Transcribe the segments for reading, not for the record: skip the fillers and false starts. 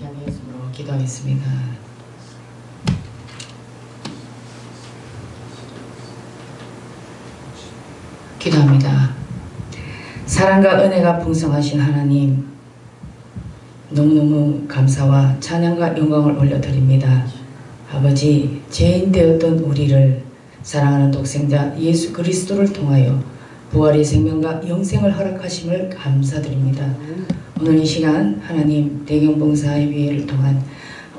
귀한 예수로 기도하겠습니다. 기도합니다. 사랑과 은혜가 풍성하신 하나님, 너무너무 감사와 찬양과 영광을 올려드립니다. 아버지, 죄인 되었던 우리를 사랑하는 독생자 예수 그리스도를 통하여 부활의 생명과 영생을 허락하심을 감사드립니다. 오늘 이 시간 하나님 대경봉사예배를 통한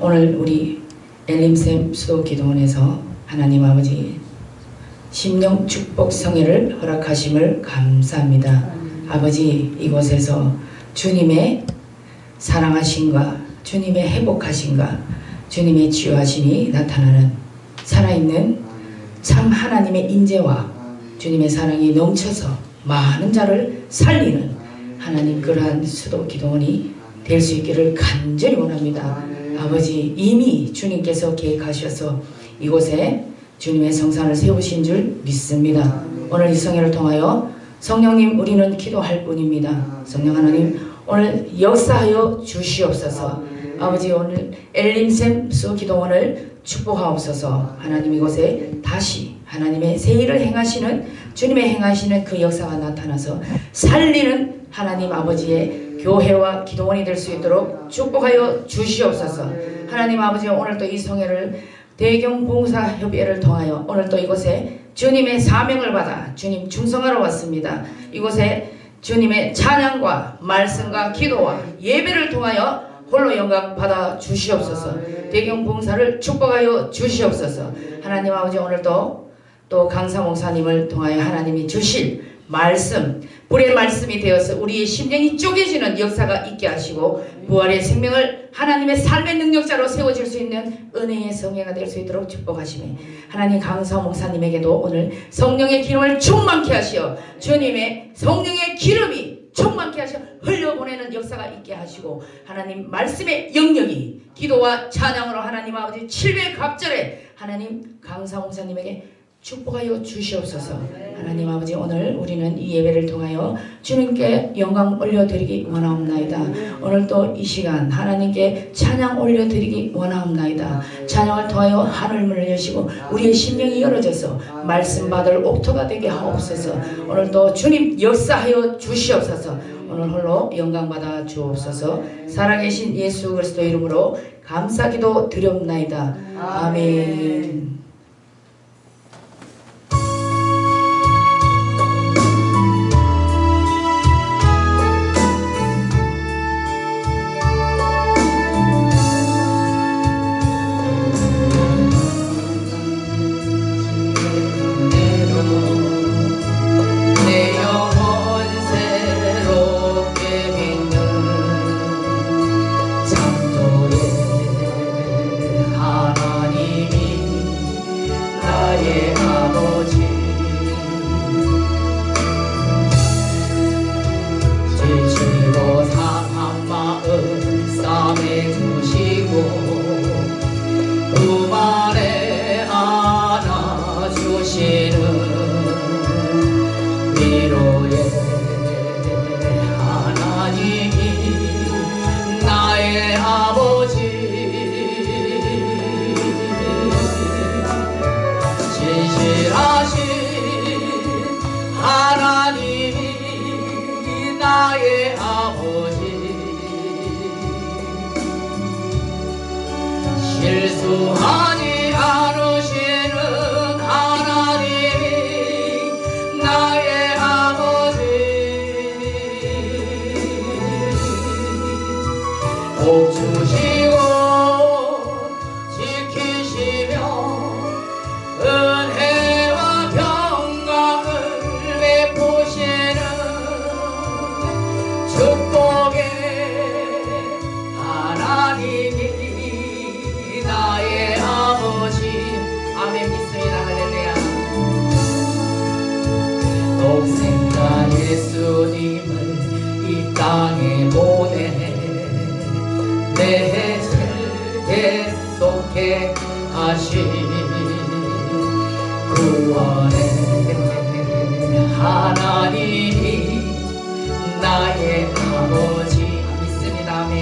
오늘 우리 엘림샘 수도기도원에서 하나님 아버지 심령 축복 성회를 허락하심을 감사합니다. 아버지, 이곳에서 주님의 사랑하심과 주님의 회복하심과 주님의 치유하심이 나타나는 살아있는 참 하나님의 인재와 주님의 사랑이 넘쳐서 많은 자를 살리는 하나님 그러한 수도기도원이 될 수 있기를 간절히 원합니다. 아버지, 이미 주님께서 계획하셔서 이곳에 주님의 성산을 세우신 줄 믿습니다. 오늘 이 성회를 통하여 성령님, 우리는 기도할 뿐입니다. 성령 하나님, 오늘 역사하여 주시옵소서. 아버지, 오늘 엘림샘 수기도원을 축복하옵소서. 하나님, 이곳에 다시 하나님의 새 일을 행하시는 주님의 행하시는 그 역사가 나타나서 살리는 하나님 아버지의 교회와 기도원이 될 수 있도록 축복하여 주시옵소서. 하나님 아버지, 오늘 또 이 성회를 대경봉사협의회를 통하여 오늘 또 이곳에 주님의 사명을 받아 주님 충성하러 왔습니다. 이곳에 주님의 찬양과 말씀과 기도와 예배를 통하여 홀로 영광 받아 주시옵소서. 대경봉사를 축복하여 주시옵소서. 하나님 아버지, 오늘도 또 강사 목사님을 통하여 하나님이 주실 말씀, 불의 말씀이 되어서 우리의 심령이 쪼개지는 역사가 있게 하시고 부활의 생명을 하나님의 삶의 능력자로 세워질 수 있는 은혜의 성회가 될 수 있도록 축복하시며 하나님 강사 목사님에게도 오늘 성령의 기름을 충만케 하시어 주님의 성령의 기름이 충만케 하시어 흘려보내는 역사가 있게 하시고 하나님 말씀의 영역이 기도와 찬양으로 하나님 아버지 700갑절에 하나님 강사 목사님에게 축복하여 주시옵소서. 하나님 아버지, 오늘 우리는 이 예배를 통하여 주님께 영광 올려드리기 원하옵나이다. 오늘 또 이 시간 하나님께 찬양 올려드리기 원하옵나이다. 찬양을 통하여 하늘문을 여시고 우리의 심령이 열어져서 말씀 받을 옥토가 되게 하옵소서. 오늘 또 주님 역사하여 주시옵소서. 오늘 홀로 영광 받아 주옵소서. 살아계신 예수 그리스도 이름으로 감사기도 드리옵나이다. 아멘. 실수하지 않으시는 하나님이 나의 아버지 복 주시고 지키시며 은혜와 평강을 베푸시는 축복의 하나님이 나의 아버지. 아멘. 믿습니다. 할렐루야. 독생자 예수님을 이 땅에 보내 내 죄를 대속해 하신 구원의 하나님이 나의 아버지. 믿습니다. 아멘.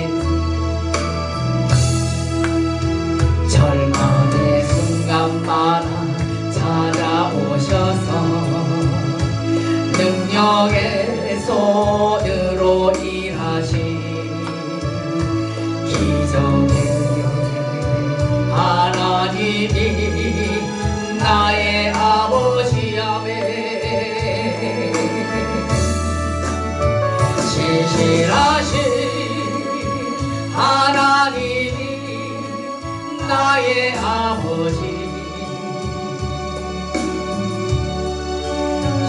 속에 하나님이 나의 아버지야매 신실하신 하나님이 나의 아버지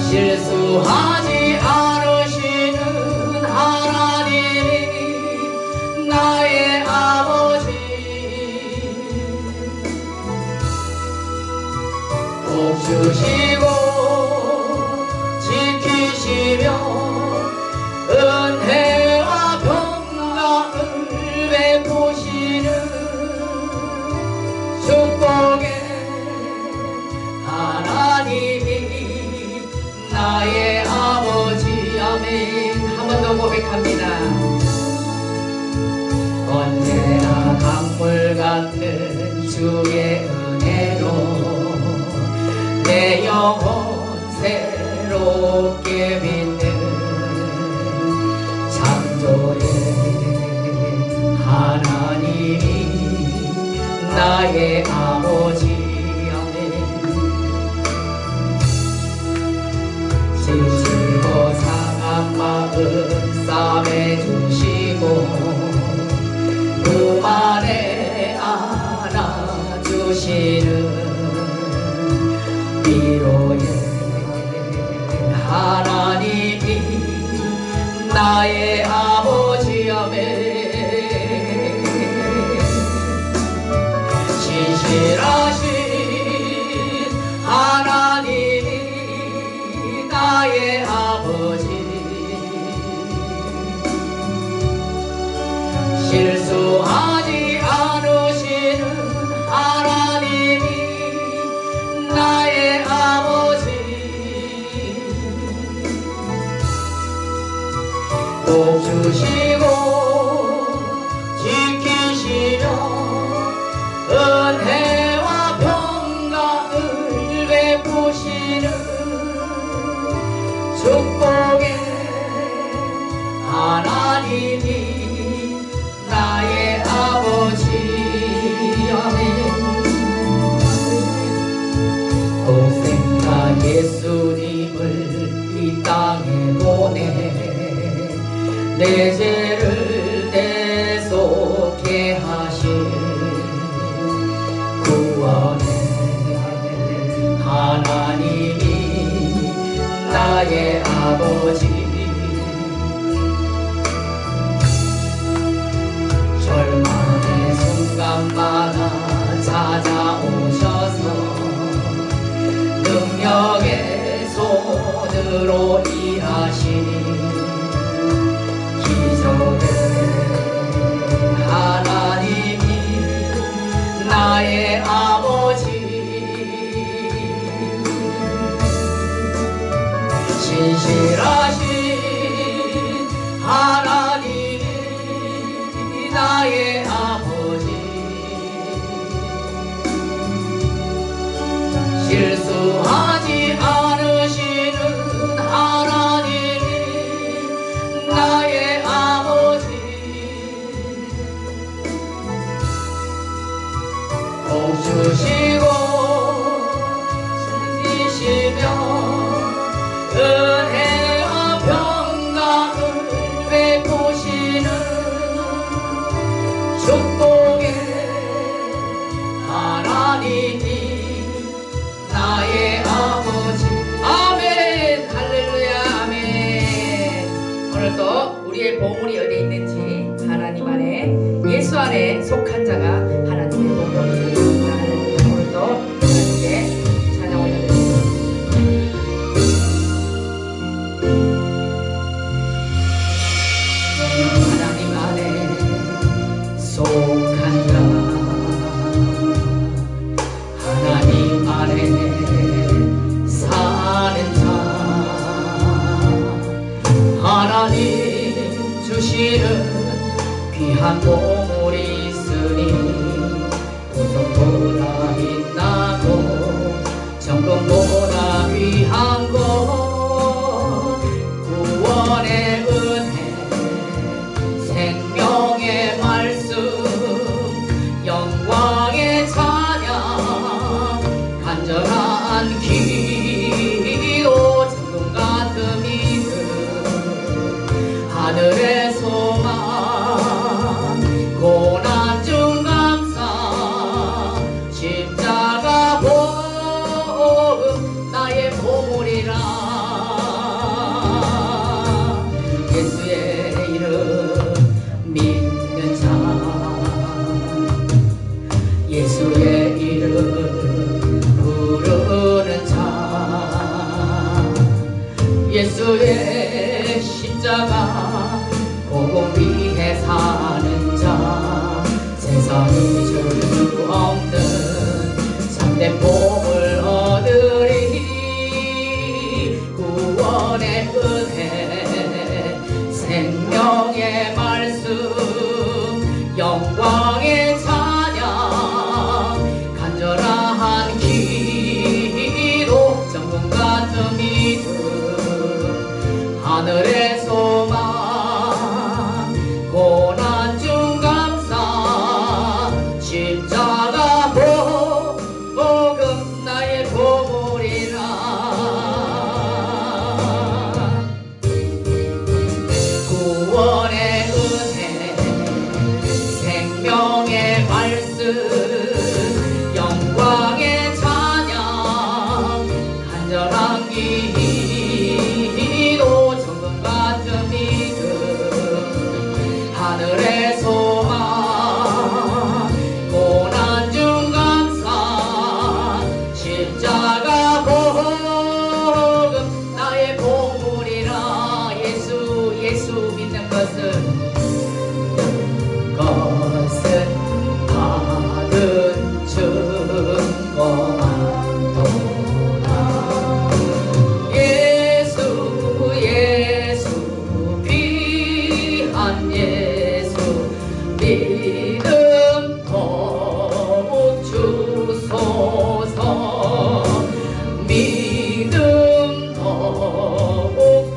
실수하지 않으시는 하나님이 나의 아버지 복 주시고 지키시며 은혜와 평강을 베푸시는 축복의 하나님이 나의 아버지 아멘. 한 번 더 고백합니다. 언제나 강물 같은 주의 은혜로 내 영혼 새롭게 믿는 창조의 하나님이 나의 아버지 아멘. 지치고 상한 마음 싸매주시고 그 맘에 안아주시는 위로의 하나님이 나의 아버지야매 신실하신 하나님이 나의 아버지 실수하지 않으시는 하나님이 나의 아버지 복 주시고 지키시며 은혜와 평강을 베푸시는 축복의 하나님이 나의 아버지 아멘. 동생과 예수님을 이 땅에 보내 내 죄를 대속해 하신 구원의 하나님이 나의 아버지 절망의 순간마다 찾아오셔서 능력의 손으로 일하시니 기적의 하나님이 나의 아버지 신실하신 하나님이 나의 아버지 실수하지 않으시는 하나님이 나의 아버지 복 주시고 숨기시며 은혜와 평강을 베푸시는 축복의 하나님이 나의 아버지 아멘. 할렐루야 아멘. 오늘도 우리의 보물이 어디에 있는지 하나님 안에 예수 안에 속한 자가 하나님의 보물을 드립니다. 오늘도 하나님께 찬양 올려드립니다. 하나님 안에 속한 자 하나님 안에 사는 자 하나님 주시는 귀한 보물이 있으니 보석보다 빛나고 정금보다 귀한 것 구원의 은혜 생명의 말씀 십자가 복음 위에 사는 자 세상이 줄 수 없는 참된 복을 얻으리 구원의 은혜 생명의 말씀 영광의 찬양 간절한 기도 정금 같은 믿음 하늘의 소망 고난 중 감사 십자가 복음 나의 보물이라 구원의 은혜 생명의 말씀 영광의 찬양 간절한 기도 정금 같은 믿음 하늘의 소망 고난 중 감사 십자가 복음 나의 보물이라 예수 믿는 것은 받은 증거만도다 예수 귀한 예수 믿음 더욱 주소서 믿음 더욱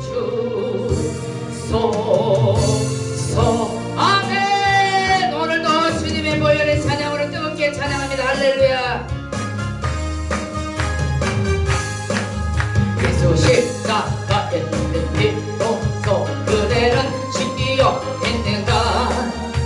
주소서 아멘. 오늘도 주님의 보혈의 찬양으로 뜨겁게 찬양합니다. 할렐루야. 예수 십자가에 묻힌 피로써 그대는 신기어 있는가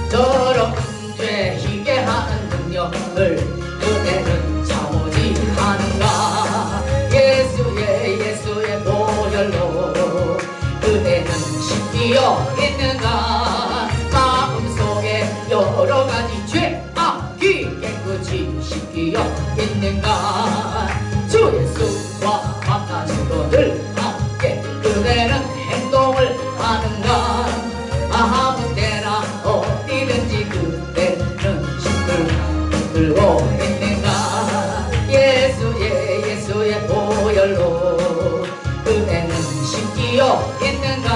저런 죄 희게 하는 능력을 그대는 참오지 하는가 예수의 보혈로 그대는 신기어 있는가 마음속에 여러 가지 죄 악이 깨끗이 신기어 있는가 주 예수와 만나시고 늘 함께 그대는 행동을 하는가 아무 때나 어디든지 그대는 힘을 들고 있는가 예수의 보혈로 그대는 신기어 있는가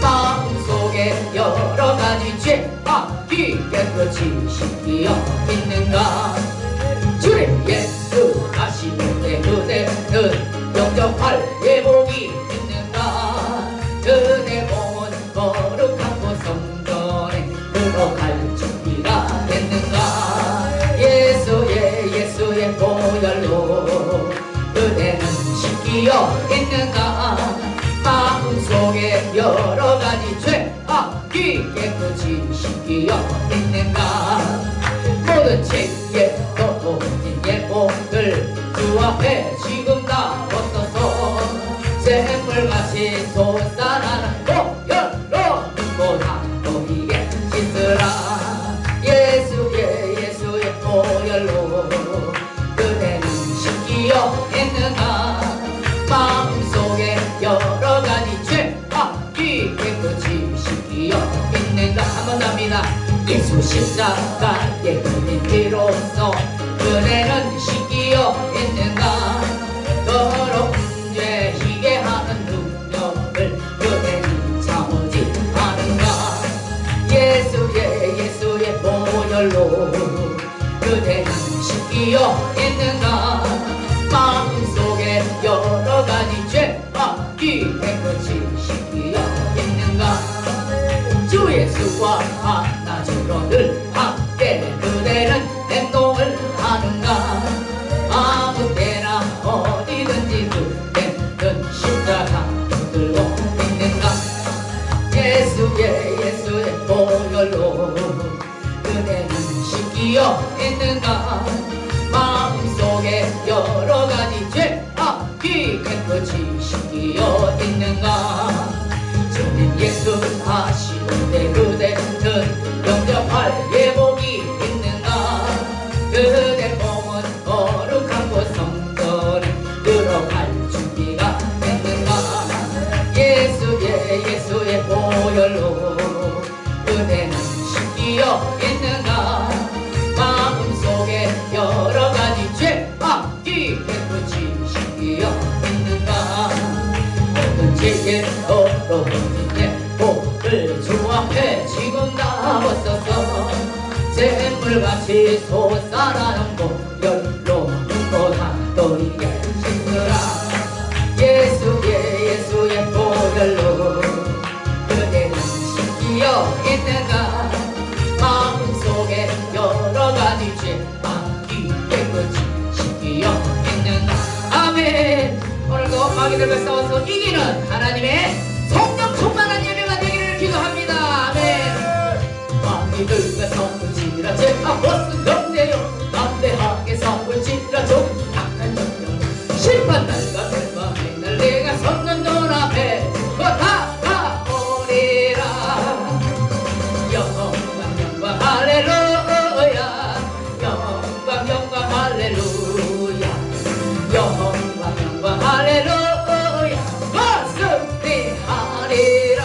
마음속에 여러 가지 죄 악이 깨끗이 신기어 있는가 주님 예수 가시는데 그대는 영접할 예복이 있는가 그대 몸은 거룩하고 성전에 들어갈 준비가 됐는가 예수의 보혈로 그대는 신기어 있는가 마음속에 여러 가지 죄 악이 깨끗이 신기어 있는가 모든 죄에 떨어진 예복을 주 앞에 지금 다 벗어서 샘물같이 솟아나는 보혈로 눈보다 너희에 씻으라 예수의 보혈로 그대는 신기어 있는가 마음속에 여러 가지 죄 악이 깨끗이 신기어 있는가 한번 합니다 예수 십자가에 흘린 피로써 그대는 신기어 있는가 더러운 죄 희게 하는 능력을 그대는 참오지 않은가 예수의 보혈로 그대는 신기어 있는가 마음속에 여러 가지 죄 악이 깨끗이 신기어 있는가 주 예수와 만나주러 늘 함께 그대는 행동을 하는가 아무 때나 어디든지 그대는 십자가 들고 있는가 예수의 보혈로 그대는 신기어 있는가 마음속에 여러 가지 죄 악이 깨끗이 신기어 있는가 주님 예수 하시는데 그대는 영접할 예복이 있는가 그대 몸은 거룩하고 성전에 들어갈 준비가 됐는가 예수의 있는가 마음속에 여러가지 죄악이 깨끗이 씻겨 있는가 모든 죄에서로 이제 복을 주 앞에 지금 다 벗어서 샘물같이 솟아나는 보혈로 눈보다 너희의 신으라 예수의 보혈로 그대는 씻기어 있는가 마음속에 여러가지 죄악이 깨끗이 씻기어 있는가 아멘. 오늘도 마귀들과 싸워서 이기는 하나님의 성령 충만한 예배가 되기를 기도합니다. 아멘. 마귀들과 싸울지라 제가 벗은 영대요 담대하게 싸울지라 좀 약한 정령 심판날과 멸망의 날 내가 섰는 눈앞에 다가오리라 영광 할렐루야 영광 할렐루야 영광 할렐루야 승리하리라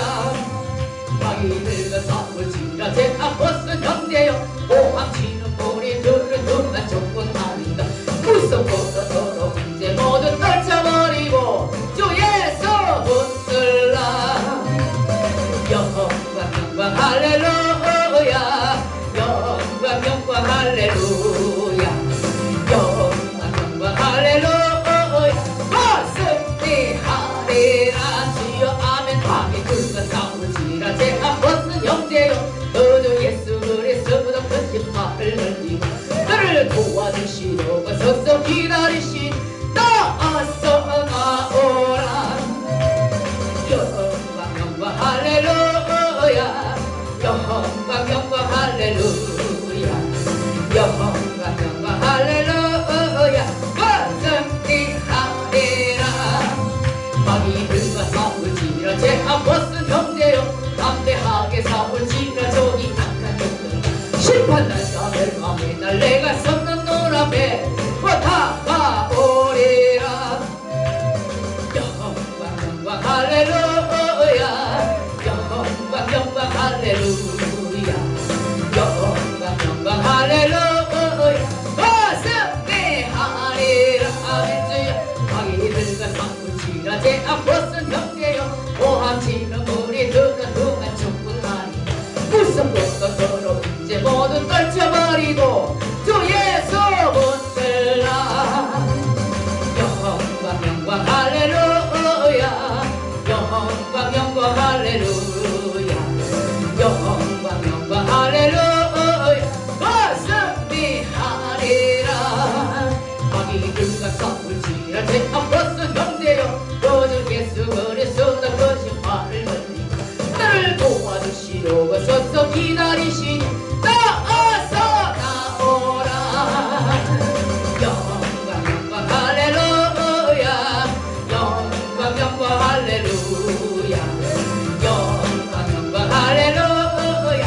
마귀들과 싸울지라 제가 벗은 형제여 오함치는 우리들은 눈만 조금 아닌가 무섭고도록 이제 모두 떨쳐버리고 주 예수 붙들라 영광 할렐루야 영광 할렐루야 영광 할렐루야 승리하리라 주여 아멘 마귀들과 싸울지라 제가 벗은 형제여 너도 예수 그리스도 큰 심판을 흘리고 너를 도와주시려고 서서 기다리신 나서 나오라 영광 할렐루야 영광 할렐루야 영광 할렐루야 승리하리라 마귀들과 싸울지라 제가 벗은 형제여 담대하게 싸울지라 저기 악한 종들 심판날과 멸망의 날 내가 섰는 눈앞에 다가오리라 영광 할렐루야 영광 할렐루야 영광 할렐루야 승리하리라 아멘 주여 마귀들과 싸울지라 제 앞벗은 형제여 오함치는 우리들은 그만 충분하니 무섭고도록 이제 모두 떨쳐버리고 주 예수 붙들라 영광 할렐루야 영광 할렐루야 영광 할렐루야 승리하리라 마귀들과 싸울지라 제 앞벗은 형제여 너는 예수 그리스도 그 심판을 흘리고 나를 도와주시려고 서서 기다리시니 나서 나오라 영광 할렐루야 영광 할렐루야 영광 할렐루야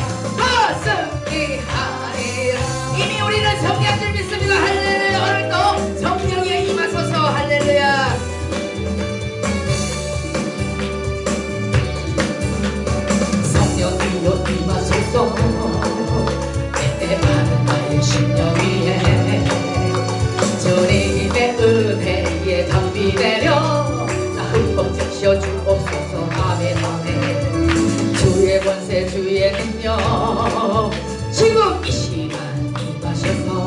승리하리라 이미 우리는 성령 줄 믿습니다. 할렐루야. 오늘도 성령에 임하소서. 할렐루야. 성령이여 임하소서. 때때마는 나의 심령 위에 주님의 은혜에 담비되려 나 흠뻑 적셔 주옵소서. 아멘 아멘. 주의 권세 주의 능력 지금 이 시간 임하셔서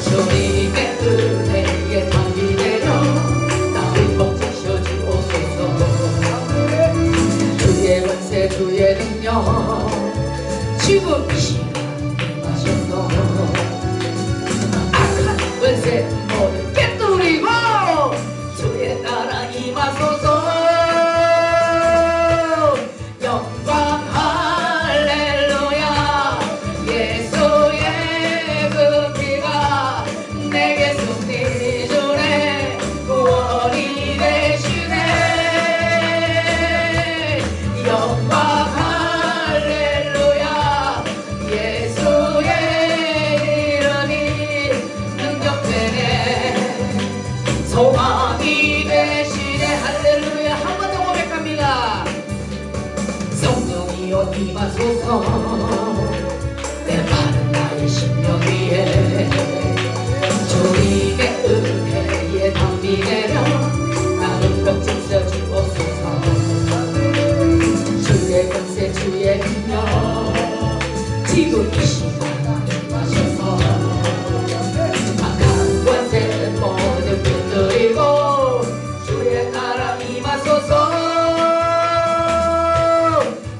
주님의 은혜에 담비 내려 나를 멈추셔주옵소서. 주의 권세 주의 능력 지금 이 시간 임하셔서 악한 권세 모두 깨뜨리고 주의 나라 임하소서. 영광 할렐루야. 예수의 그 피가 내게 승리 주네. 구원이 되시네. 영광 할렐루야. 예수의 이름이 능력되네. 소망이 되시네. 할렐루야. 한 번 더 고백합니다. 성령이여 임하소서. 내 마른 나의 심령 위에 주님의 은혜에 담비 내려 나를 덮치셔 주옵소서. 주의 권세 주의 능력 지금 이 시간 임하셔서 악한 권세 모두 깨뜨리고 주의 나라 임하소서.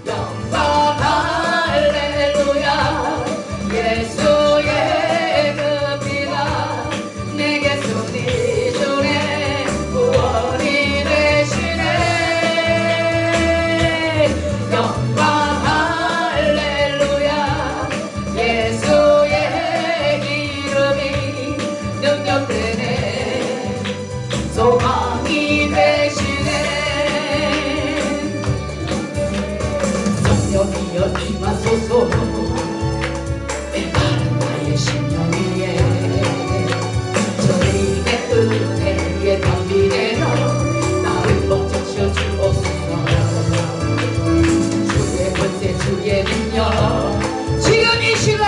영광 할렐루야. 예수의 그 피가 내게 승리 주네. 구원이 되시네. 영광 할렐루야. 예수의 이름이 능력되네. 소망이 되시네. 성령이여 임하소서. 내 마른 나의 심령 위에 주님의 은혜에 담비 내려 나를 멈추셔 주옵소서. 주의 권세 주의 능력 지금 이 시간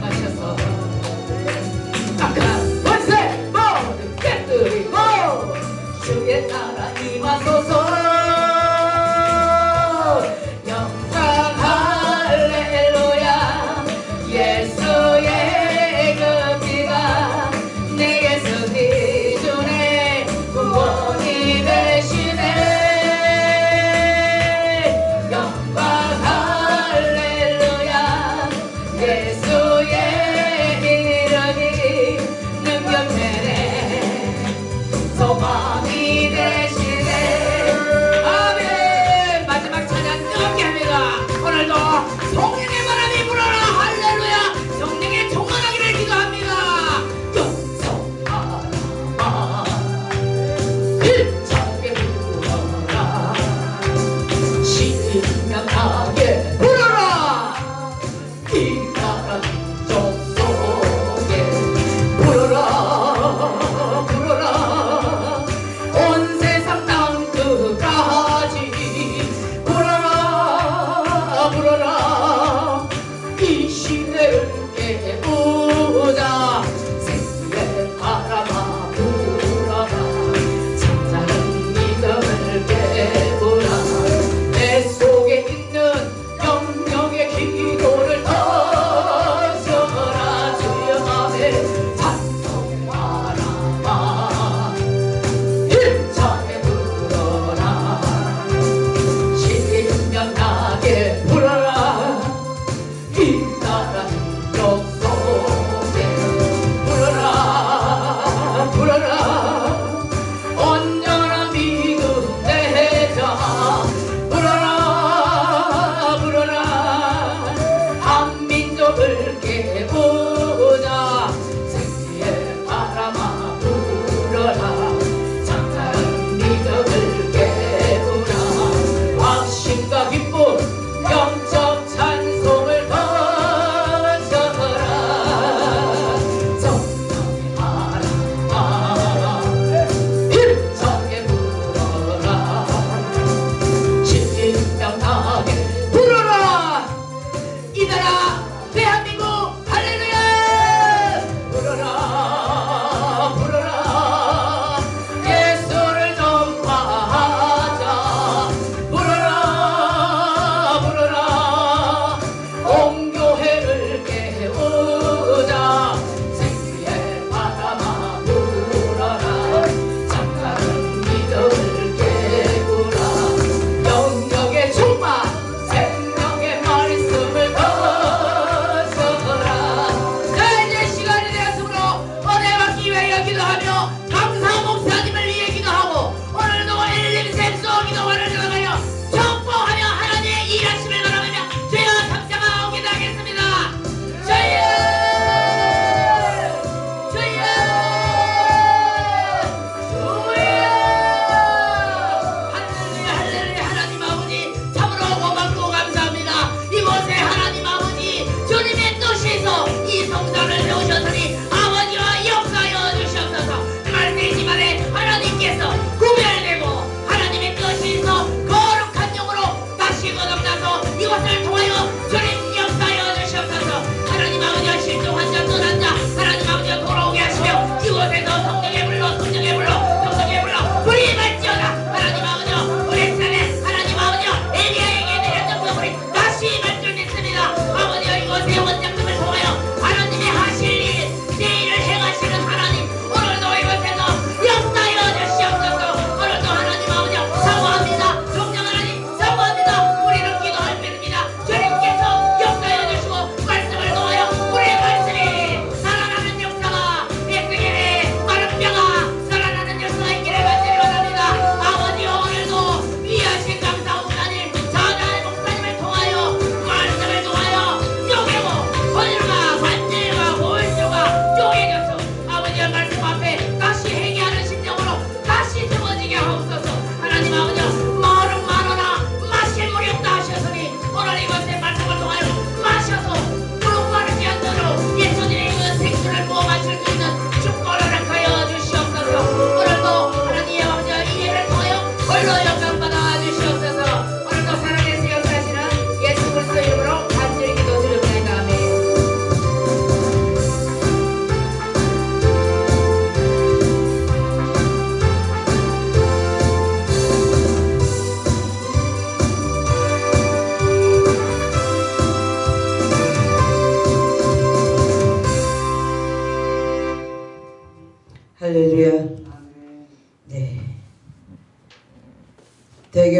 마셔서 악한 권세 모두 깨뜨리고 주의 나라 임하소서. 영광 할렐루야. 예수의 그 피가 내게 승리 주네. 구원이 되시네. 영광 할렐루야. 예수의 이름이 능력되네. 소망이 되시네. 아멘. 마지막 찬양 뜨겁게 합니다. 오늘도 성령의 바람이 불어라. 할렐루야. 성령의 충만하기를 기도합니다. 영성하라 힘차게 불어라. 신명하게 불어라. 이 나라 민족 속에 불어라. 불어라. 온 세상 땅 끝까지 불어라. 불어라. 이 시대를 깨우자. 생수의 바람아 불어라. 잠자는 믿음을 깨우라. 내 속에 있는 영영의 기도를 터져라. 주여 앞에 찬송하라. 힘차게 불어라. 신명나게 불어라.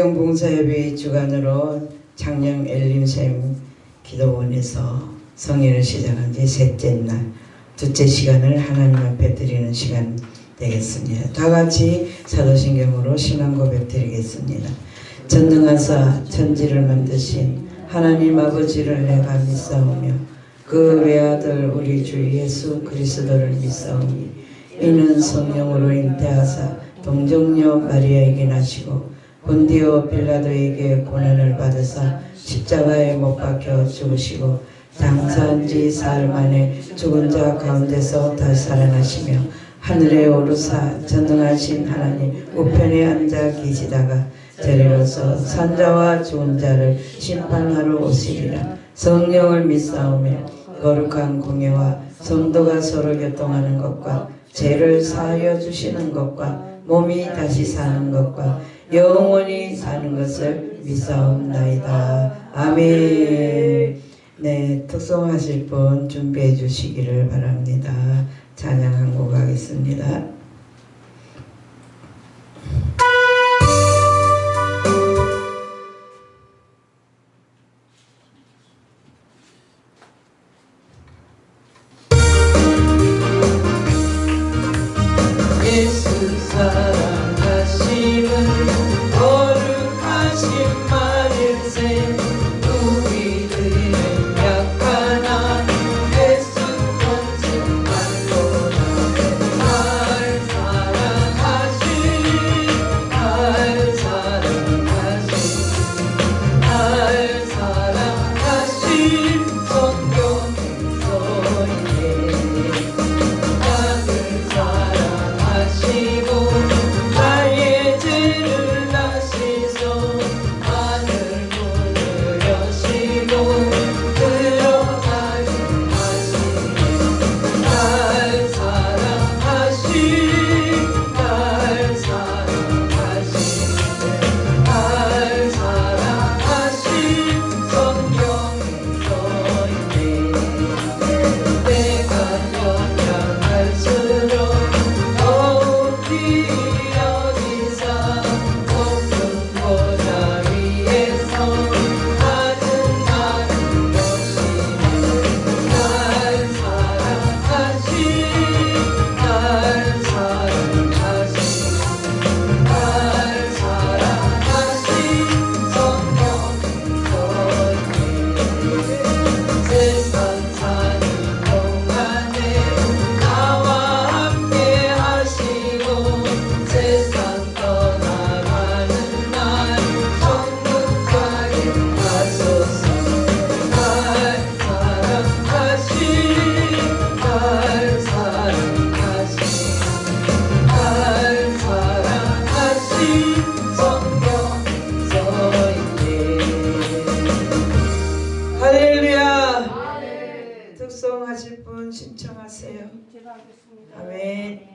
성경봉사협의 주관으로 장령 엘림샘 기도원에서 성회를 시작한 지 셋째 날, 둘째 시간을 하나님 앞에 드리는 시간 되겠습니다. 다 같이 사도신경으로 신앙 고백 드리겠습니다. 전능하사 천지를 만드신 하나님 아버지를 내가 믿사오며 그 외아들 우리 주 예수 그리스도를 믿사오니 이는 성령으로 잉태하사 동정녀 마리아에게 나시고 본디오 빌라도에게 고난을 받으사 십자가에 못 박혀 죽으시고 장사한 지 사흘 만에 죽은 자 가운데서 다시 살아나시며 하늘에 오르사 전능하신 하나님 우편에 앉아 계시다가 저리로서 산자와 죽은 자를 심판하러 오시리라. 성령을 믿사오며 거룩한 공예와 성도가 서로 교통하는 것과 죄를 사하여 주시는 것과 몸이 다시 사는 것과 영원히 사는 것을 믿사옵나이다. 아멘. 네, 특송하실 분 준비해 주시기를 바랍니다. 찬양 한 곡 하겠습니다. 예수 사랑하심은 거룩하신 말일세 우리들은 약하나 예수 권능 받고나 날 사랑하신 날 사랑하신 성경에서이네 나를 사랑하시고 나의 죄를 다시소 하늘 문을 여시고 들어가게 하시네 날 사랑하신 성경에서이네 내가 연약할수록 높이 여기사 높은 보좌 위에서 낮은 나를 보시네 날 사랑하신 성경에서이네 세상 사는 동안에 나와 함께 하시고 세상 떠나가는 날 천국까지 가소서 날 사랑하신 성경에서이네 할렐루야. 특송하실 분 신청하세요. 제가 하겠습니다. 아멘.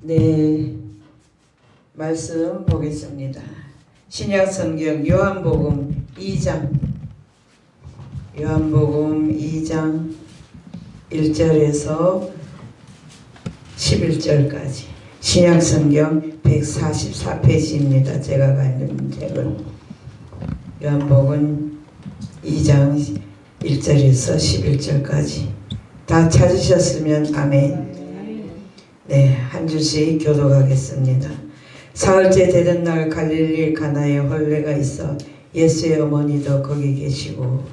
네, 말씀 보겠습니다. 신약 성경 요한복음 2장 1절에서 11절까지 신약 성경 144페이지입니다. 제가 갖는 책은 요한복음 2장 1절에서 11절까지 다 찾으셨으면 아멘. 네, 한 줄씩 교독하겠습니다. 사흘째 되던 날 갈릴리 가나에 혼례가 있어 예수의 어머니도 거기 계시고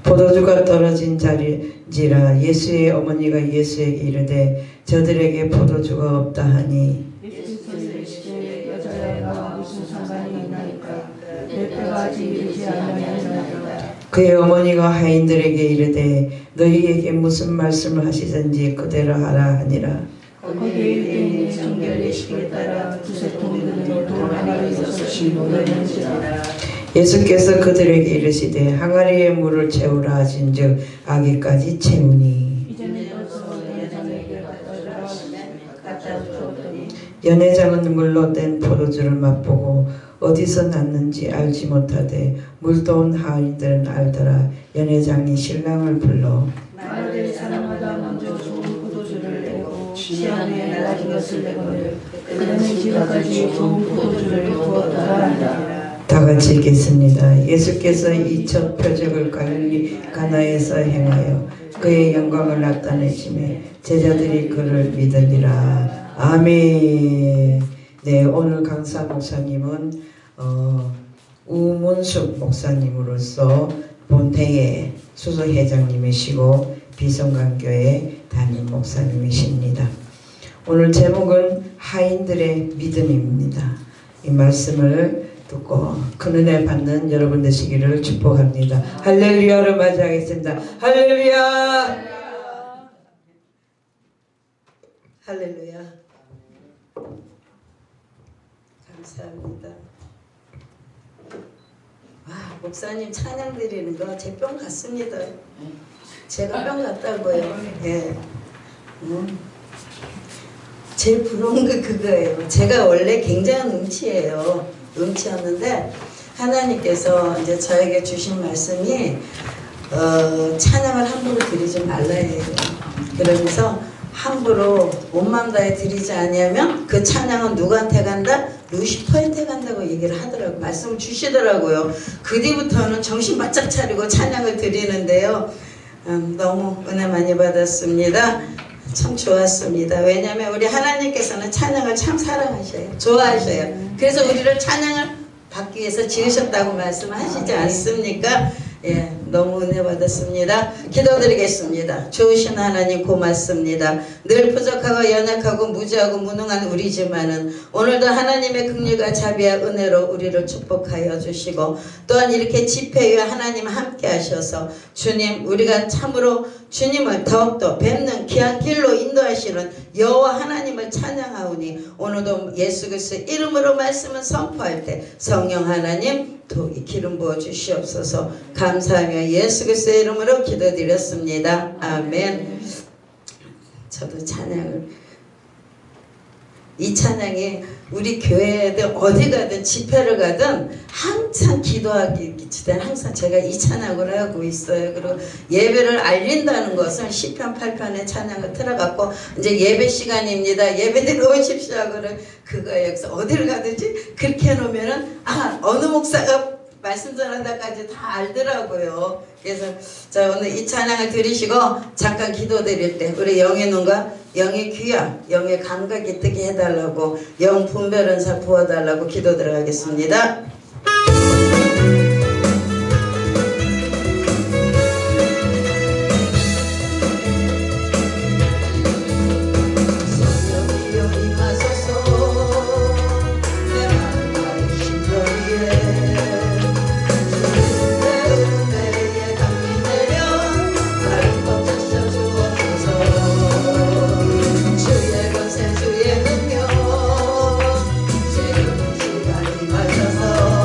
포도주가 떨어진 자리지라 예수의 어머니가 예수에게 이르되 저들에게 포도주가 없다 하니 그의 어머니가 하인들에게 이르되 너희에게 무슨 말씀을 하시든지 그대로 하라 하니라. 거기에 있는 정결 예식에 따라 두세 통이 드는 돌 하나를 있어서 신문을 낸지라. 예수께서 그들에게 이르시되 항아리에 물을 채우라 하신즉 아기까지 채우니 이제는 여서 연회장에게 갖다 주었더니 연회장은 물로 뗀 포도주를 맛보고 어디서 났는지 알지 못하되 물도온 하인들은 알더라. 연회장이 신랑을 불러 말을 사람마다 먼저 좋은 포도주를 내고 시향에 낮은 것을 내거늘 그는 지금까지 좋은 포도주를 부었다 하니라. 다 같이 읽겠습니다. 예수께서 이 첫 표적을 갈릴리 가나에서 행하여 그의 영광을 나타내시매 제자들이 그를 믿으리라. 아멘. 네, 오늘 강사 목사님은 우문숙 목사님으로서 본태의 수석회장님이시고 비성강교회 담임 목사님이십니다. 오늘 제목은 하인들의 믿음입니다. 이 말씀을 듣고 큰 은혜 받는 여러분 되시기를 축복합니다. 할렐루야를 맞이하겠습니다. 할렐루야! 할렐루야! 감사합니다. 목사님 찬양 드리는 거 제 뿅 같습니다. 제가 뿅 같다고요. 예. 제일 부러운 게 그거예요. 제가 원래 굉장한 음치였는데 하나님께서 이제 저에게 주신 말씀이 찬양을 함부로 드리지 말라 해요. 그러면서 함부로 온 마음 다해 드리지 아니하면 그 찬양은 누구한테 간다? 루시퍼한테 간다고 얘기를 하더라고요. 말씀을 주시더라고요. 그 뒤부터는 정신 바짝 차리고 찬양을 드리는데요. 너무 은혜 많이 받았습니다. 참 좋았습니다. 왜냐하면 우리 하나님께서는 찬양을 참 사랑하셔요. 좋아하셔요. 그래서 우리를 찬양을 받기 위해서 지으셨다고 말씀하시지 않습니까? 예, 너무 은혜 받았습니다. 기도드리겠습니다. 좋으신 하나님 고맙습니다. 늘 부족하고 연약하고 무지하고 무능한 우리지만은 오늘도 하나님의 긍휼과 자비와 은혜로 우리를 축복하여 주시고 또한 이렇게 집회에 하나님 함께 하셔서 주님 우리가 참으로 주님을 더욱더 뵙는 귀한 길로 인도하시는 여호와 하나님을 찬양하오니 오늘도 예수 그리스도의 이름으로 말씀을 선포할 때 성령 하나님 기름 부어 주시옵소서. 감사하며 예수 그리스도의 이름으로 기도드렸습니다. 아멘. 저도 찬양을 이 찬양이 우리 교회든 어디 가든 집회를 가든 항상 기도하기 전에 항상 제가 이 찬양을 하고 있어요. 그리고 예배를 알린다는 것은 시편 8편의 찬양을 틀어갖고 이제 예배 시간입니다. 예배들 오십시오 하고는 그거예요. 그래서 어디를 가든지 그렇게 해놓으면은 어느 목사가 말씀 전한다까지 다 알더라고요. 그래서 자 오늘 이 찬양을 들으시고 잠깐 기도드릴 때 우리 영의 눈과 영의 귀와 영의 감각이 뜨게 해달라고 영 분별 은사 부어달라고 기도 들어가겠습니다. 주의 권세 주의 능력 지금 시간이 맞춰서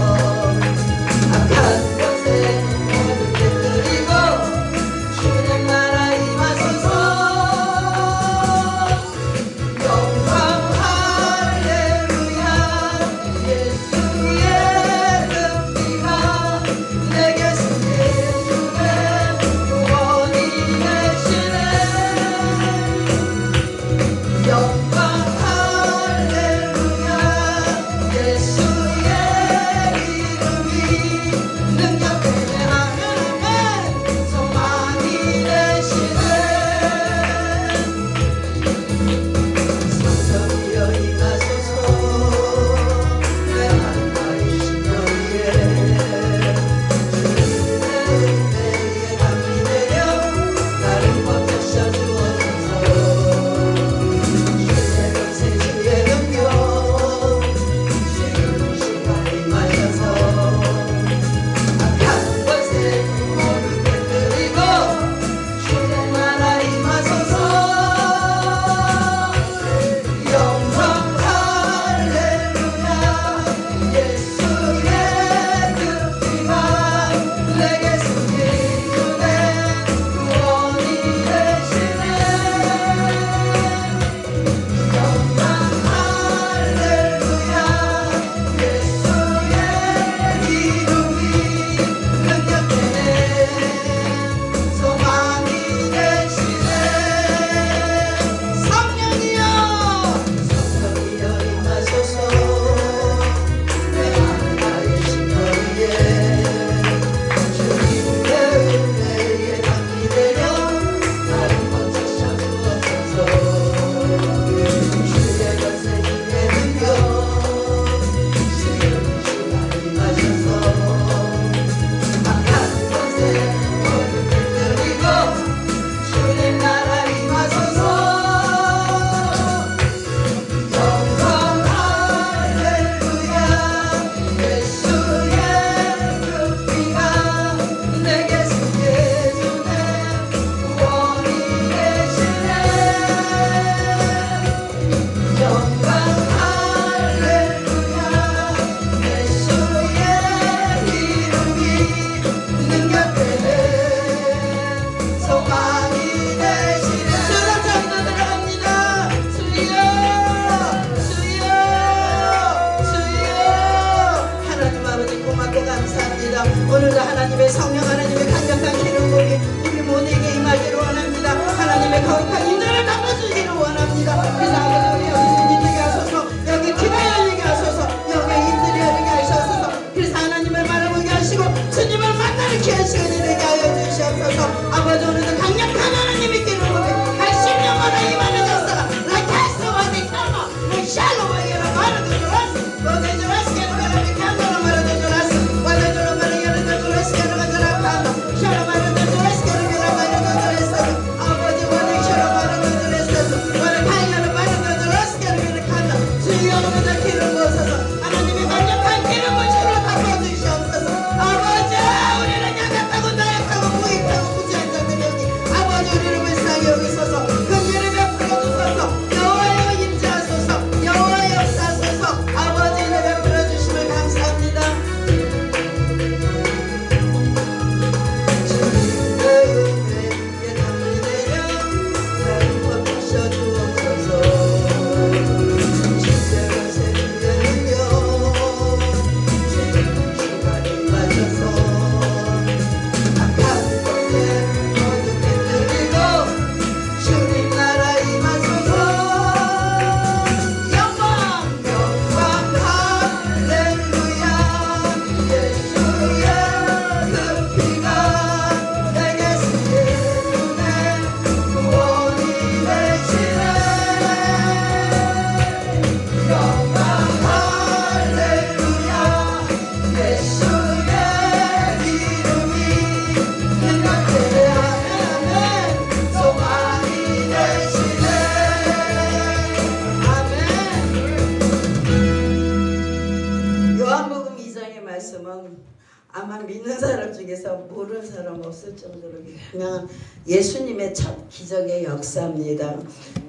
아마 믿는 사람 중에서 모르는 사람 없을 정도로 유명한 예수님의 첫 기적의 역사입니다.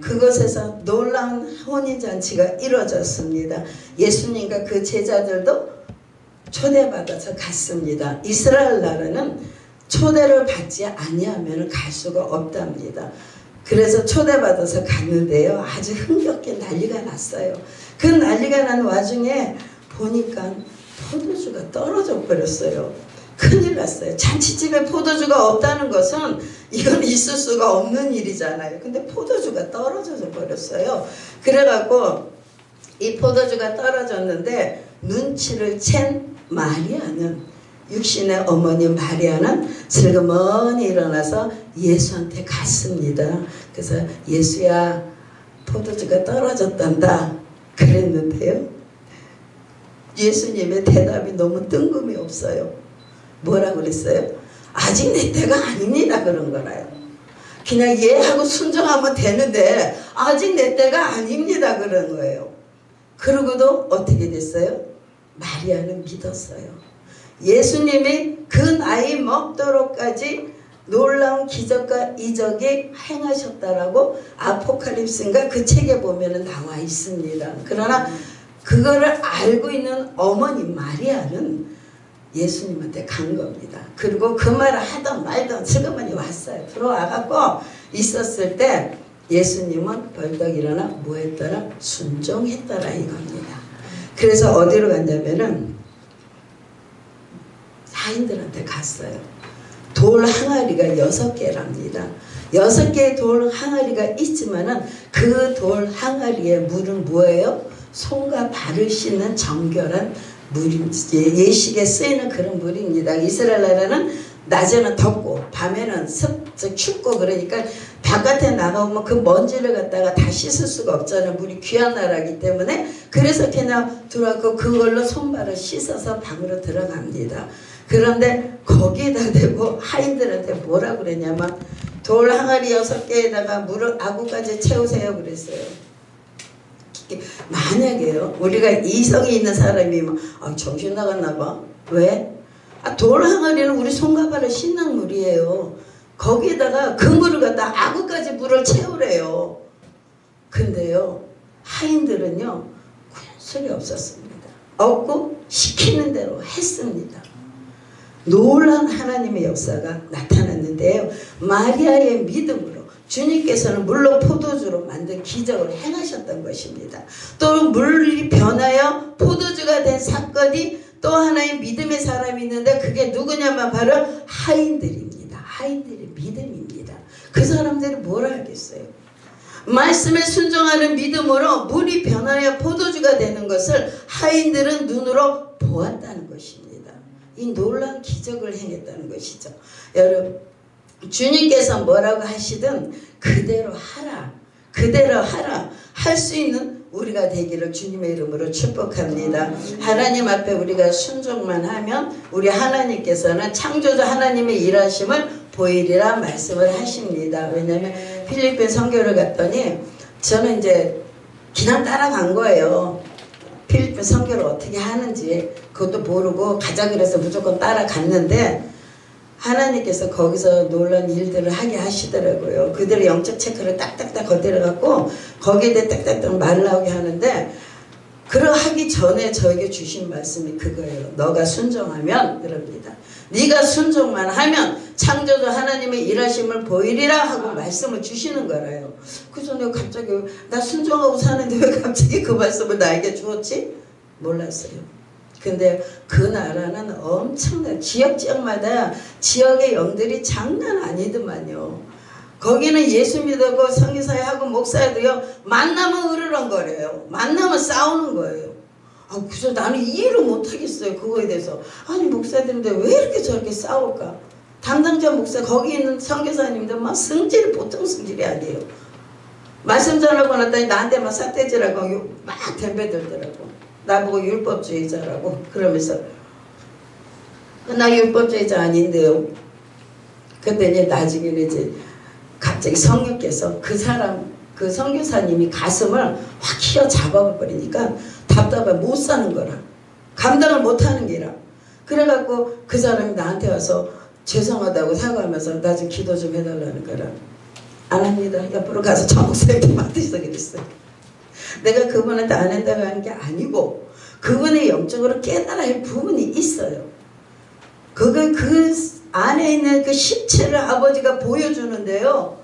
그곳에서 놀라운 혼인잔치가 이루어졌습니다. 예수님과 그 제자들도 초대받아서 갔습니다. 이스라엘 나라는 초대를 받지 아니하면 갈 수가 없답니다. 그래서 초대받아서 갔는데요. 아주 흥겹게 난리가 났어요. 그 난리가 난 와중에 보니까 포도주가 떨어져 버렸어요. 큰일 났어요. 잔치집에 포도주가 없다는 것은 이건 있을 수가 없는 일이잖아요. 근데 포도주가 떨어져 버렸어요. 그래갖고 이 포도주가 떨어졌는데 눈치를 챈 마리아는, 육신의 어머니 마리아는 슬그머니 일어나서 예수한테 갔습니다. 그래서 예수야, 포도주가 떨어졌단다 그랬는데요. 예수님의 대답이 너무 뜬금이 없어요. 뭐라고 그랬어요? 아직 내 때가 아닙니다 그런 거라요. 그냥 예하고 순종하면 되는데 아직 내 때가 아닙니다 그런 거예요. 그러고도 어떻게 됐어요? 마리아는 믿었어요. 예수님이 그 나이 먹도록까지 놀라운 기적과 이적이 행하셨다라고 아포칼립스인가 그 책에 보면 나와 있습니다. 그러나 그거를 알고 있는 어머니 마리아는 예수님한테 간 겁니다. 그리고 그 말을 하던 말던 슬그머니 왔어요. 들어와갖고 있었을 때 예수님은 벌떡 일어나 뭐 했더라? 순종했더라 이겁니다. 그래서 어디로 갔냐면은 사인들한테 갔어요. 돌 항아리가 6개랍니다. 6개의 돌 항아리가 있지만은 그 돌 항아리의 물은 뭐예요? 손과 발을 씻는 정결한 물입니다. 예식에 쓰이는 그런 물입니다. 이스라엘 나라는 낮에는 덥고 밤에는 춥고 그러니까 바깥에 나가보면 그 먼지를 갖다가 다 씻을 수가 없잖아요. 물이 귀한 나라이기 때문에. 그래서 그냥 들어가고 그걸로 손발을 씻어서 방으로 들어갑니다. 그런데 거기에다 대고 하인들한테 뭐라고 그랬냐면 돌 항아리 6개에다가 물을 아구까지 채우세요 그랬어요. 만약에요 우리가 이성이 있는 사람이면 정신 나갔나 봐. 왜? 돌 항아리는 우리 손과 발을 씻는 물이에요. 거기에다가 그 물을 갖다 아구까지 물을 채우래요. 근데요 하인들은요 소리 없었습니다. 없고 시키는 대로 했습니다. 놀라운 하나님의 역사가 나타났는데요. 마리아의 믿음으로 주님께서는 물로 포도주로 만든 기적을 행하셨던 것입니다. 또 물이 변하여 포도주가 된 사건이 또 하나의 믿음의 사람이 있는데 그게 누구냐면 바로 하인들입니다. 하인들의 믿음입니다. 그 사람들이 뭘 알겠어요? 말씀에 순종하는 믿음으로 물이 변하여 포도주가 되는 것을 하인들은 눈으로 보았다는 것입니다. 이 놀라운 기적을 행했다는 것이죠. 여러분 주님께서 뭐라고 하시든 그대로 하라. 그대로 하라. 할 수 있는 우리가 되기를 주님의 이름으로 축복합니다. 하나님 앞에 우리가 순종만 하면 우리 하나님께서는 창조자 하나님의 일하심을 보이리라 말씀을 하십니다. 왜냐하면 필리핀 선교를 갔더니 저는 이제 그냥 따라간 거예요. 필리핀 선교를 어떻게 하는지 그것도 모르고 가자 그래서 무조건 따라갔는데 하나님께서 거기서 놀라운 일들을 하게 하시더라고요. 그들의 영적 체크를 딱딱딱 거들어갖고 거기에 대해 딱딱딱 말 나오게 하는데 그러하기 전에 저에게 주신 말씀이 그거예요. 너가 순종하면 그럽니다. 네가 순종만 하면 창조주 하나님의 일하심을 보이리라 하고 말씀을 주시는 거라요. 그래서 내가 갑자기 나 순종하고 사는데 왜 갑자기 그 말씀을 나에게 주었지? 몰랐어요. 근데 그 나라는 엄청난 지역마다 지역의 영들이 장난 아니더만요. 거기는 예수 믿고 성교사회하고 목사들이요 만나면 으르렁거려요. 만나면 싸우는 거예요. 그래서 나는 이해를 못하겠어요. 그거에 대해서. 아니 목사들인데 왜 이렇게 저렇게 싸울까? 담당자 목사 거기 있는 선교사님들 막 성질이 보통 성질이 아니에요. 말씀 전하고 났더니 나한테 막 삿대질하고 막 덤벼들더라고. 나보고 율법주의자라고 그러면서 나 율법주의자 아닌데요. 근데 이제 나중에 이제 갑자기 성령께서 그 사람 그 선교사님이 가슴을 확 휘어 잡아버리니까 답답해 못 사는 거라 감당을 못하는 게라. 그래갖고 그 사람이 나한테 와서 죄송하다고 사과하면서 나 좀 기도 좀 해달라는 거라. 안 합니다. 옆으로 가서 저 목사님께 맡으시다 그랬어요. 내가 그분한테 안 한다고 하는 게 아니고 그분의 영적으로 깨달아야 할 부분이 있어요. 그 안에 있는 그 십체를 아버지가 보여주는데요.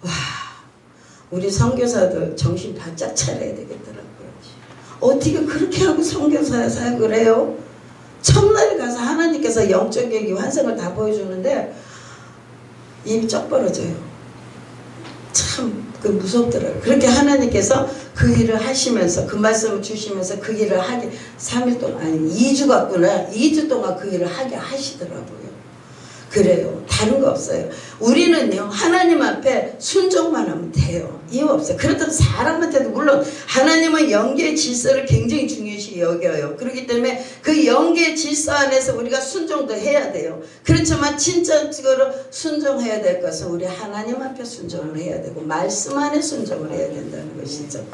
와, 우리 선교사들 정신 바짝 차려야 되겠더라고요. 어떻게 그렇게 하고 선교사 사역을 해요? 첫날에 가서 하나님께서 영적인 환상을 다 보여주는데 입이 쩍 벌어져요. 참 그 무섭더라고요. 그렇게 하나님께서 그 일을 하시면서 그 말씀을 주시면서 그 일을 하게 3일 동안 아니 2주 갔구나. 2주 동안 그 일을 하게 하시더라고요. 그래요. 다른 거 없어요. 우리는요 하나님 앞에 순종만 하면 돼요. 이유 없어요. 그렇다고 사람한테도 물론 하나님은 영계의 질서를 굉장히 중요시 여겨요. 그렇기 때문에 그 영계의 질서 안에서 우리가 순종도 해야 돼요. 그렇지만 진짜적으로 순종해야 될 것은 우리 하나님 앞에 순종을 해야 되고 말씀 안에 순종을 해야 된다는 것이죠.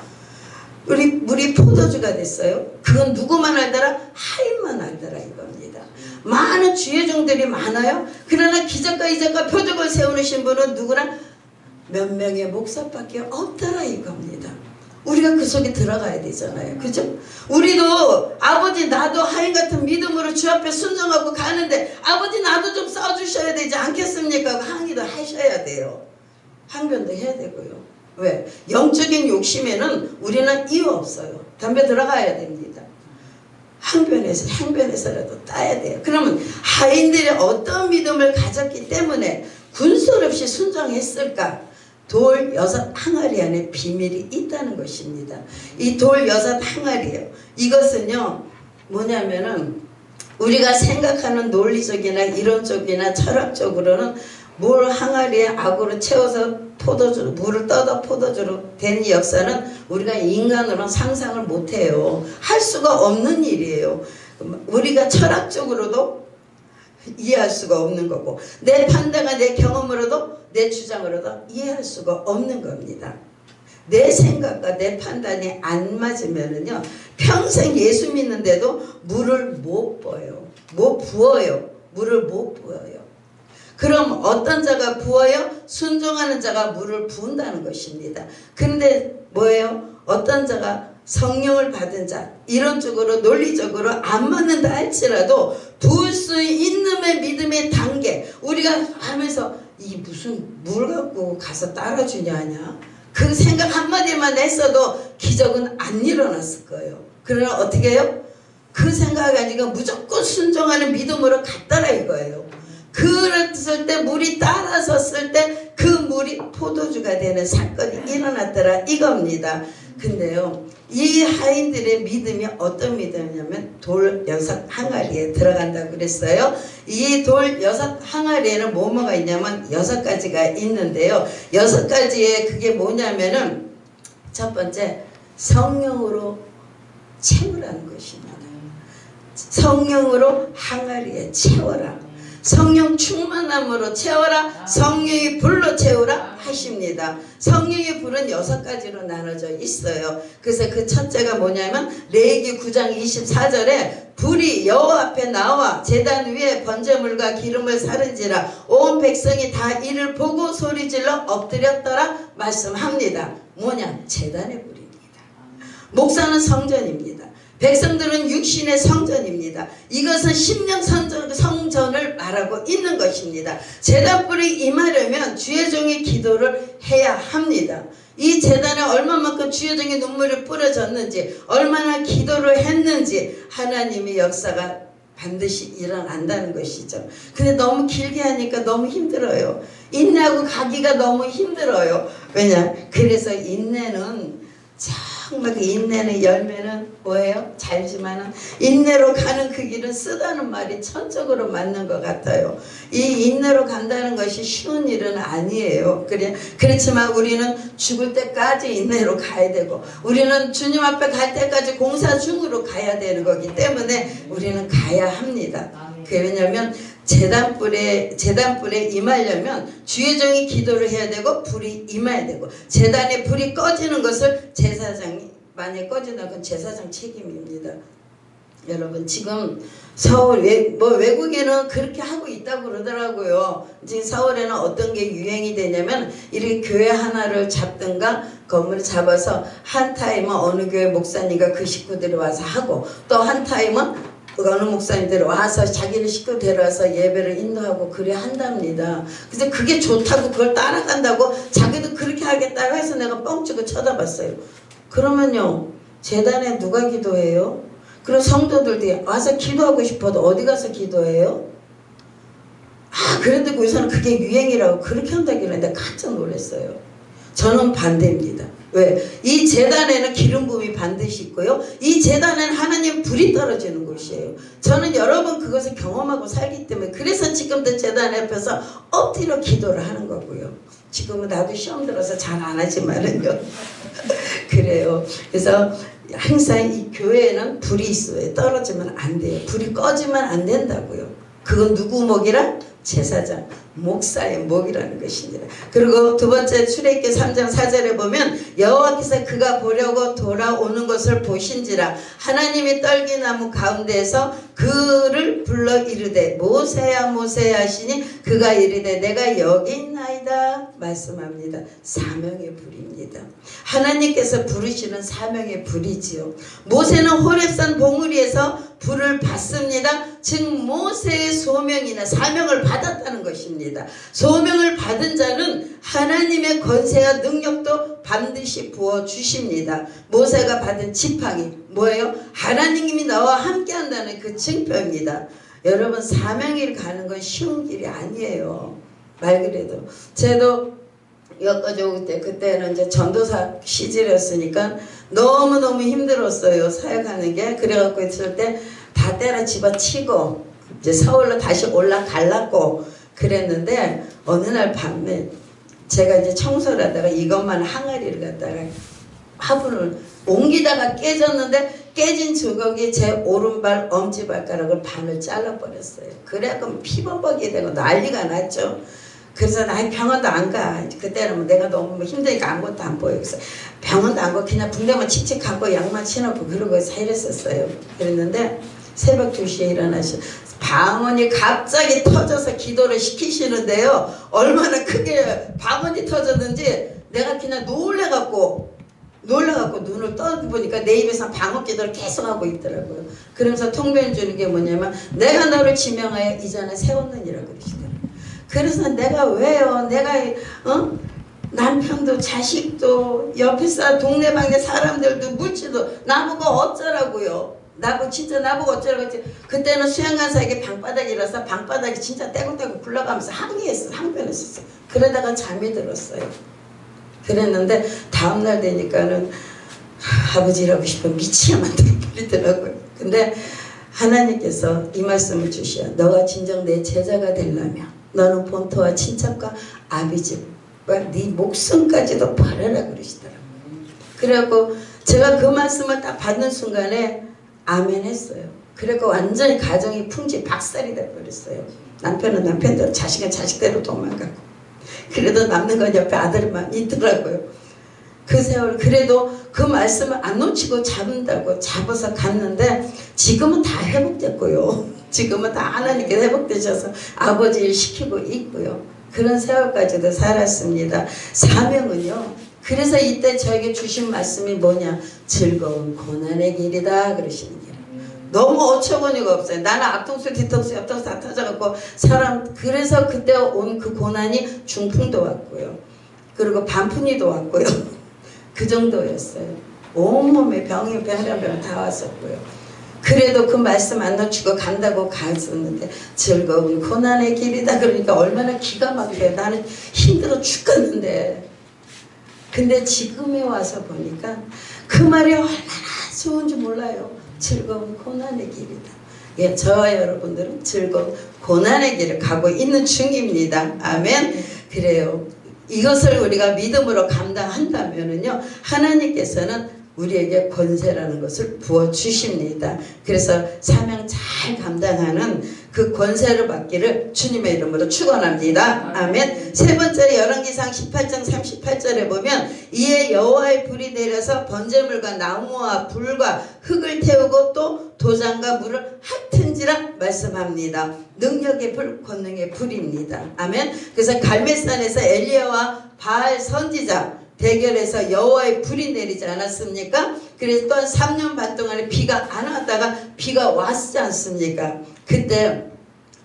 우리 포도주가 됐어요. 그건 누구만 알더라? 하인만 알더라 이겁니다. 많은 주의 종들이 많아요. 그러나 기적과 이적과 표적을 세우신 분은 누구나 몇 명의 목사밖에 없더라 이겁니다. 우리가 그 속에 들어가야 되잖아요. 그죠? 우리도 아버지 나도 하인 같은 믿음으로 주 앞에 순종하고 가는데 아버지 나도 좀 싸워주셔야 되지 않겠습니까? 항의도 하셔야 돼요. 항변도 해야 되고요. 왜? 영적인 욕심에는 우리는 이유 없어요. 담배 들어가야 됩니다. 항변해서라도 따야 돼요. 그러면 하인들이 어떤 믿음을 가졌기 때문에 군술 없이 순종했을까? 돌 6 항아리 안에 비밀이 있다는 것입니다. 이 돌 6 항아리예요. 이것은요 뭐냐면은 우리가 생각하는 논리적이나 이론적이나 철학적으로는 물 항아리에 악으로 채워서 포도주로 물을 떠다 포도주로 된 역사는 우리가 인간으로는 상상을 못해요. 할 수가 없는 일이에요. 우리가 철학적으로도 이해할 수가 없는 거고 내 판단과 내 경험으로도 내 주장으로도 이해할 수가 없는 겁니다. 내 생각과 내 판단이 안 맞으면은요 평생 예수 믿는데도 물을 못 부어요. 물을 못 부어요. 그럼 어떤 자가 부어요? 순종하는 자가 물을 부은다는 것입니다. 근데 뭐예요? 어떤 자가 성령을 받은 자 이론적으로 논리적으로 안 맞는다 할지라도 부을 수 있는 믿음의 단계 우리가 하면서 이 무슨 물 갖고 가서 따라주냐 하냐 그 생각 한마디만 했어도 기적은 안 일어났을 거예요. 그러나 어떻게 해요? 그 생각이 아니고 무조건 순종하는 믿음으로 갔더라 이거예요. 그랬을 때 물이 따라섰을 때 그 물이 포도주가 되는 사건이 일어났더라 이겁니다. 근데요 이 하인들의 믿음이 어떤 믿음이냐면 돌 6 항아리에 들어간다고 그랬어요. 이 돌 6 항아리에는 뭐가 있냐면 6가지가 있는데요. 6가지에 그게 뭐냐면은 첫 번째 성령으로 채우라는 것입니다. 성령으로 항아리에 채워라. 성령 충만함으로 채워라. 성령의 불로 채우라 하십니다. 성령의 불은 6가지로 나눠져 있어요. 그래서 그 첫째가 뭐냐면 레위기 9장 24절에 불이 여호와 앞에 나와 제단 위에 번제물과 기름을 사른지라 온 백성이 다 이를 보고 소리질러 엎드렸더라 말씀합니다. 뭐냐? 제단의 불입니다. 목사는 성전입니다. 백성들은 육신의 성전입니다. 이것은 심령 성전을 말하고 있는 것입니다. 제단불이 임하려면 주의 종의 기도를 해야 합니다. 이 제단에 얼마만큼 주의 종의 눈물이 뿌려졌는지 얼마나 기도를 했는지 하나님의 역사가 반드시 일어난다는 것이죠. 근데 너무 길게 하니까 너무 힘들어요. 인내하고 가기가 너무 힘들어요. 왜냐? 그래서 인내는 정말 그 인내는 열매는 뭐예요? 잘지만은 인내로 가는 그 길은 쓰다는 말이 천적으로 맞는 것 같아요. 이 인내로 간다는 것이 쉬운 일은 아니에요. 그렇지만 우리는 죽을 때까지 인내로 가야 되고 우리는 주님 앞에 갈 때까지 공사 중으로 가야 되는 거기 때문에 우리는 가야 합니다. 왜냐하면 제단불에 임하려면 주의 종이 기도를 해야 되고 불이 임해야 되고 제단에 불이 꺼지는 것을 제사장이 만약에 꺼진다면 그건 제사장 책임입니다. 여러분 지금 서울 외국에는 그렇게 하고 있다고 그러더라고요. 지금 서울에는 어떤 게 유행이 되냐면 이렇게 교회 하나를 잡든가 건물을 잡아서 한 타임은 어느 교회 목사님과 그 식구들이 와서 하고 또 한 타임은 어느 목사님들이 와서 자기네 식구 데려와서 예배를 인도하고 그래 한답니다. 그래서 그게 좋다고 그걸 따라간다고 자기도 그렇게 하겠다고 해서 내가 뻥치고 쳐다봤어요. 그러면요 재단에 누가 기도해요? 그런 성도들이 와서 기도하고 싶어도 어디 가서 기도해요? 그런데 거기서는 그게 유행이라고 그렇게 한다길래 내가 깜짝 놀랐어요. 저는 반대입니다. 왜? 이 재단에는 기름 부음이 반드시 있고요. 이 재단에는 하나님 불이 떨어지는 곳이에요. 저는 여러 번 그것을 경험하고 살기 때문에 그래서 지금도 재단 앞에서 엎드려 기도를 하는 거고요. 지금은 나도 시험 들어서 잘 안 하지만은요. 그래요. 그래서 항상 이 교회에는 불이 있어요. 떨어지면 안 돼요. 불이 꺼지면 안 된다고요. 그건 누구 목이라? 제사장, 목사의 목이라는 것입니다. 그리고 두 번째 출애굽기 3장 4절에 보면 여호와께서 그가 보려고 돌아오는 것을 보신지라 하나님이 떨기나무 가운데에서 그를 불러 이르되 모세야 모세야 하시니 그가 이르되 내가 여기 있나이다 말씀합니다. 사명의 불입니다. 하나님께서 부르시는 사명의 불이지요. 모세는 호렙산 봉우리에서 불을 받습니다. 즉 모세의 소명이나 사명을 받았다는 것입니다. 소명을 받은 자는 하나님의 권세와 능력도 반드시 부어주십니다. 모세가 받은 지팡이 뭐예요? 하나님이 나와 함께 한다는 그 증표입니다. 여러분 사명일 가는 건 쉬운 길이 아니에요. 말 그래도 저도 여기까지 올 때 그때는 이제 전도사 시절이었으니까 너무너무 힘들었어요. 사역하는 게. 그래갖고 있을 때 다 때려 집어치고 이제 서울로 다시 올라가려고 그랬는데 어느 날 밤에 제가 이제 청소를 하다가 이것만 항아리를 갖다가 화분을 옮기다가 깨졌는데 깨진 주걱이 제 오른발 엄지발가락을 반을 잘라버렸어요. 그래갖고 피범벅이 되고 난리가 났죠. 그래서 나 병원도 안 가. 그때는 내가 너무 힘드니까 아무것도 안 보여. 그래서 병원도 안 가고 그냥 붕대만 칙칙하고 약만 치놓고 그러고 이랬었어요. 그랬는데 새벽 2시에 일어나서 방언이 갑자기 터져서 기도를 시키시는데요. 얼마나 크게 방언이 터졌는지 내가 그냥 놀래갖고 눈을 떠보니까 내 입에서 방언 기도를 계속 하고 있더라고요. 그러면서 통변 주는 게 뭐냐면 내가 너를 지명하여 이전에 세웠느니라 그러시더라고요. 그래서 내가 왜요? 내가 남편도 자식도 옆에 동네방네 사람들도 물지도 나보고 어쩌라고요. 나보고 어쩌라고 했지. 그때는 수양간사에게 방바닥이라서 방바닥이 진짜 떼굴떼굴 굴러가면서 항변했었어. 그러다가 잠이 들었어요. 그랬는데 다음날 되니까는 아버지라고 싶으면 미치야만 들어버리더라고요. 근데 하나님께서 이 말씀을 주시어 너가 진정 내 제자가 되려면 너는 본토와 친척과 아비집과 네 목숨까지도 버려라 그러시더라고요. 그래갖고 제가 그 말씀을 딱 받는 순간에 아멘 했어요. 그래갖고 완전히 가정이 풍지 박살이 돼버렸어요. 남편은 남편대로 자식은 자식대로 도망가고 그래도 남는 건 옆에 아들만 있더라고요. 그 세월 그래도 그 말씀을 안 놓치고 잡는다고 잡아서 갔는데 지금은 다 회복됐고요. 지금은 다 하나님께 회복되셔서 아버지 일 시키고 있고요. 그런 세월까지도 살았습니다. 사명은요. 그래서 이때 저에게 주신 말씀이 뭐냐. 즐거운 고난의 길이다 그러시는 거예요. 너무 어처구니가 없어요. 나는 앞통수 뒤통수 옆통수 다 터져갖고 그래서 그때 온 그 고난이 중풍도 왔고요. 그리고 반푼이도 왔고요. 그 정도였어요. 온몸에 병이 별의별 다 왔었고요. 그래도 그 말씀 안 놓치고 간다고 갔었는데 즐거운 고난의 길이다 그러니까 얼마나 기가 막혀요. 나는 힘들어 죽겠는데 근데 지금에 와서 보니까 그 말이 얼마나 좋은지 몰라요. 즐거운 고난의 길이다. 예, 저와 여러분들은 즐거운 고난의 길을 가고 있는 중입니다. 아멘. 그래요. 이것을 우리가 믿음으로 감당한다면은요, 하나님께서는 우리에게 권세라는 것을 부어주십니다. 그래서 사명 잘 감당하는 그 권세를 받기를 주님의 이름으로 축원합니다. 아멘. 세 번째 열왕기상 18장 38절에 보면 이에 여호와의 불이 내려서 번제물과 나무와 불과 흙을 태우고 또 도장과 물을 핥은지라 말씀합니다. 능력의 불, 권능의 불입니다. 아멘. 그래서 갈멜산에서 엘리야와 바알 선지자 대결에서 여호와의 불이 내리지 않았습니까? 그래서 또한 3년 반 동안에 비가 안 왔다가 비가 왔지 않습니까? 그때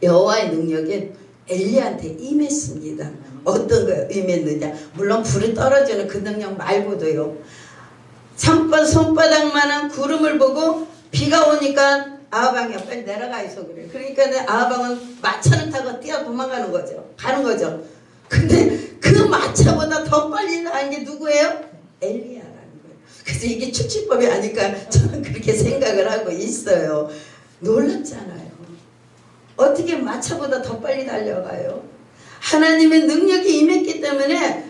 여호와의 능력이 엘리야한테 임했습니다. 어떤 거 임했느냐? 물론 불이 떨어지는 그 능력 말고도요. 손바닥만한 구름을 보고 비가 오니까 아하방이야 빨리 내려가 있어 그래. 그러니까 아하방은 마차를 타고 뛰어 도망가는 거죠. 가는 거죠. 근데 그 마차보다 더 빨리 나간 게 누구예요? 엘리야라는 거예요. 그래서 이게 축지법이 아닐까 저는 그렇게 생각을 하고 있어요. 놀랍잖아요. 어떻게 마차보다 더 빨리 달려가요? 하나님의 능력이 임했기 때문에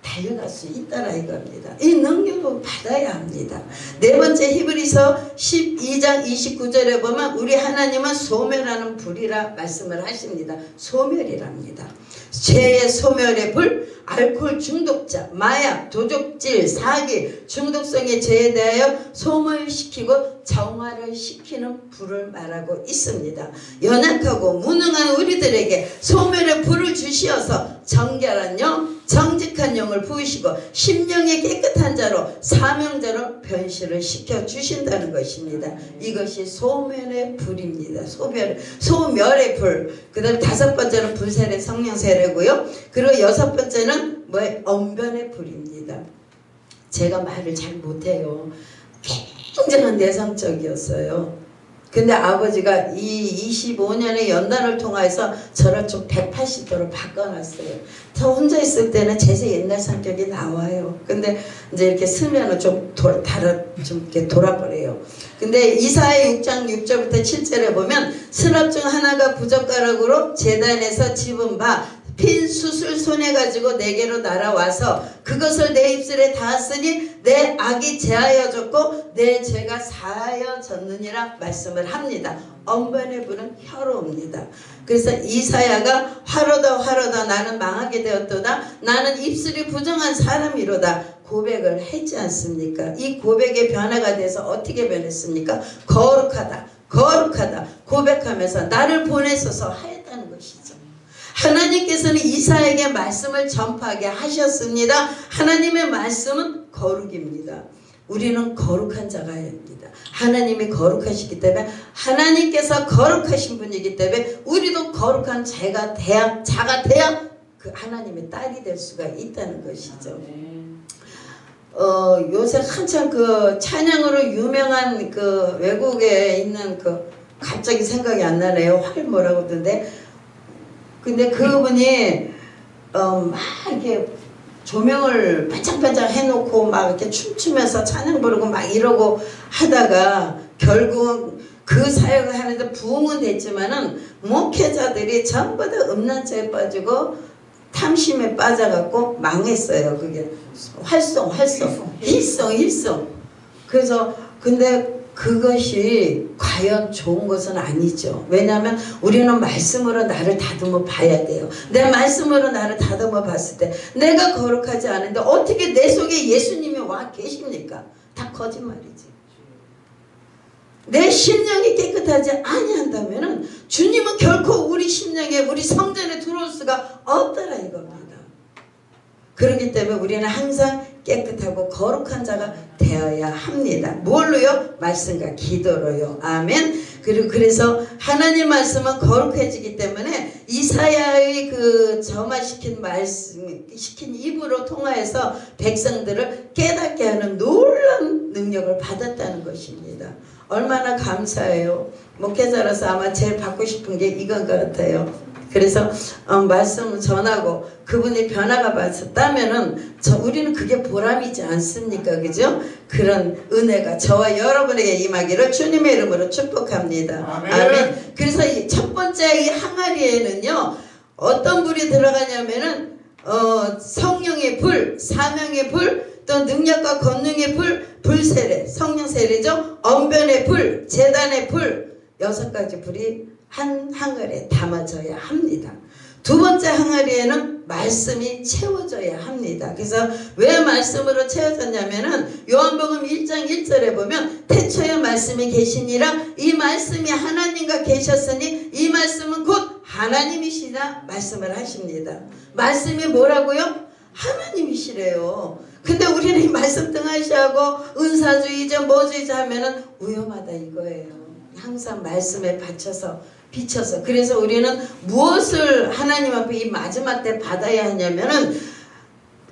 달려갈 수 있다라 이겁니다. 이 능력을 받아야 합니다. 네 번째 히브리서 12장 29절에 보면 우리 하나님은 소멸하는 불이라 말씀을 하십니다. 소멸이랍니다. 죄의 소멸의 불, 알코올 중독자, 마약, 도적질, 사기, 중독성의 죄에 대하여 소멸시키고 정화를 시키는 불을 말하고 있습니다. 연약하고 무능한 우리들에게 소멸의 불을 주시어서 정결한 영, 정직한 영을 부으시고 심령이 깨끗한 자로 사명자로 변신을 시켜주신다는 것입니다. 이것이 소멸의 불입니다. 소멸의 불. 그 다음에 다섯 번째는 불세례 성령 세례고요. 그리고 여섯 번째는 언변의 불입니다. 제가 말을 잘 못해요. 굉장한 내성적이었어요. 근데 아버지가 이 25년의 연단을 통해서 저를 좀 180도로 바꿔놨어요. 저 혼자 있을 때는 제 옛날 성격이 나와요. 근데 이제 이렇게 쓰면은 좀 이렇게 돌아버려요. 근데 이사야 6장 6절부터 7절에 보면 스랍 중 하나가 부젓가락으로 제단에서 집은 바 핀 숯을 손에 가지고 내게로 날아와서 그것을 내 입술에 닿았으니 내 악이 제하여졌고 내 죄가 사하여졌느니라 말씀을 합니다. 언변의 불은 혀로옵니다. 그래서 이사야가 화로다 나는 망하게 되었도다. 나는 입술이 부정한 사람이로다. 고백을 했지 않습니까? 이 고백의 변화가 돼서 어떻게 변했습니까? 거룩하다 고백하면서 나를 보내셔서 하였다는 것이죠. 하나님께서는 이사야에게 말씀을 전파하게 하셨습니다. 하나님의 말씀은 거룩입니다. 우리는 거룩한 자가 됩니다. 하나님이 거룩하시기 때문에 하나님께서 거룩하신 분이기 때문에 우리도 거룩한 자가 돼야 그 하나님의 딸이 될 수가 있다는 것이죠. 요새 한참 그 찬양으로 유명한 그 외국에 있는 그 갑자기 생각이 안 나네요. 뭐라고 하던데. 근데 그분이 막 이렇게 조명을 반짝반짝 해놓고 막 이렇게 춤추면서 찬양 부르고 막 이러고 하다가 결국은 그 사역을 하는데 부흥은 됐지만은 목회자들이 전부 다 음란죄에 빠지고 탐심에 빠져갖고 망했어요. 그게 일성. 그래서 근데 그것이 과연 좋은 것은 아니죠. 왜냐하면 우리는 말씀으로 나를 다듬어 봐야 돼요. 내 말씀으로 나를 다듬어 봤을 때 내가 거룩하지 않은데 어떻게 내 속에 예수님이 와 계십니까? 다 거짓말이지. 내 심령이 깨끗하지 아니한다면 주님은 결코 우리 심령에 우리 성전에 들어올 수가 없더라 이겁니다. 그렇기 때문에 우리는 항상 깨끗하고 거룩한 자가 되어야 합니다. 뭘로요? 말씀과 기도로요. 아멘. 그리고 그래서 하나님 말씀은 거룩해지기 때문에 이사야의 그 점화시킨 시킨 입으로 통하여서 백성들을 깨닫게 하는 놀라운 능력을 받았다는 것입니다. 얼마나 감사해요. 목회자로서 아마 제일 받고 싶은 게 이건 것 같아요. 그래서 말씀을 전하고 그분이 변화가 받았다면은 우리는 그게 보람이지 않습니까? 그죠? 그런 은혜가 저와 여러분에게 임하기를 주님의 이름으로 축복합니다. 아멘. 그래서 이 첫 번째 이 항아리에는요 어떤 불이 들어가냐면은 성령의 불, 사명의 불, 또 능력과 권능의 불, 불세례, 성령 세례죠. 언변의 불, 제단의 불, 6가지 불이 한 항아리에 담아져야 합니다. 두 번째 항아리에는 말씀이 채워져야 합니다. 그래서 왜 말씀으로 채워졌냐면은 요한복음 1장 1절에 보면 태초에 말씀이 계시니라 이 말씀이 하나님과 계셨으니 이 말씀은 곧 하나님이시라 말씀을 하십니다. 말씀이 뭐라고요? 하나님이시래요. 근데 우리는 이 말씀 등한시하고 은사주의자 뭐주의자 하면은 위험하다 이거예요. 항상 말씀에 비춰서 그래서 우리는 무엇을 하나님 앞에 이 마지막 때 받아야 하냐면은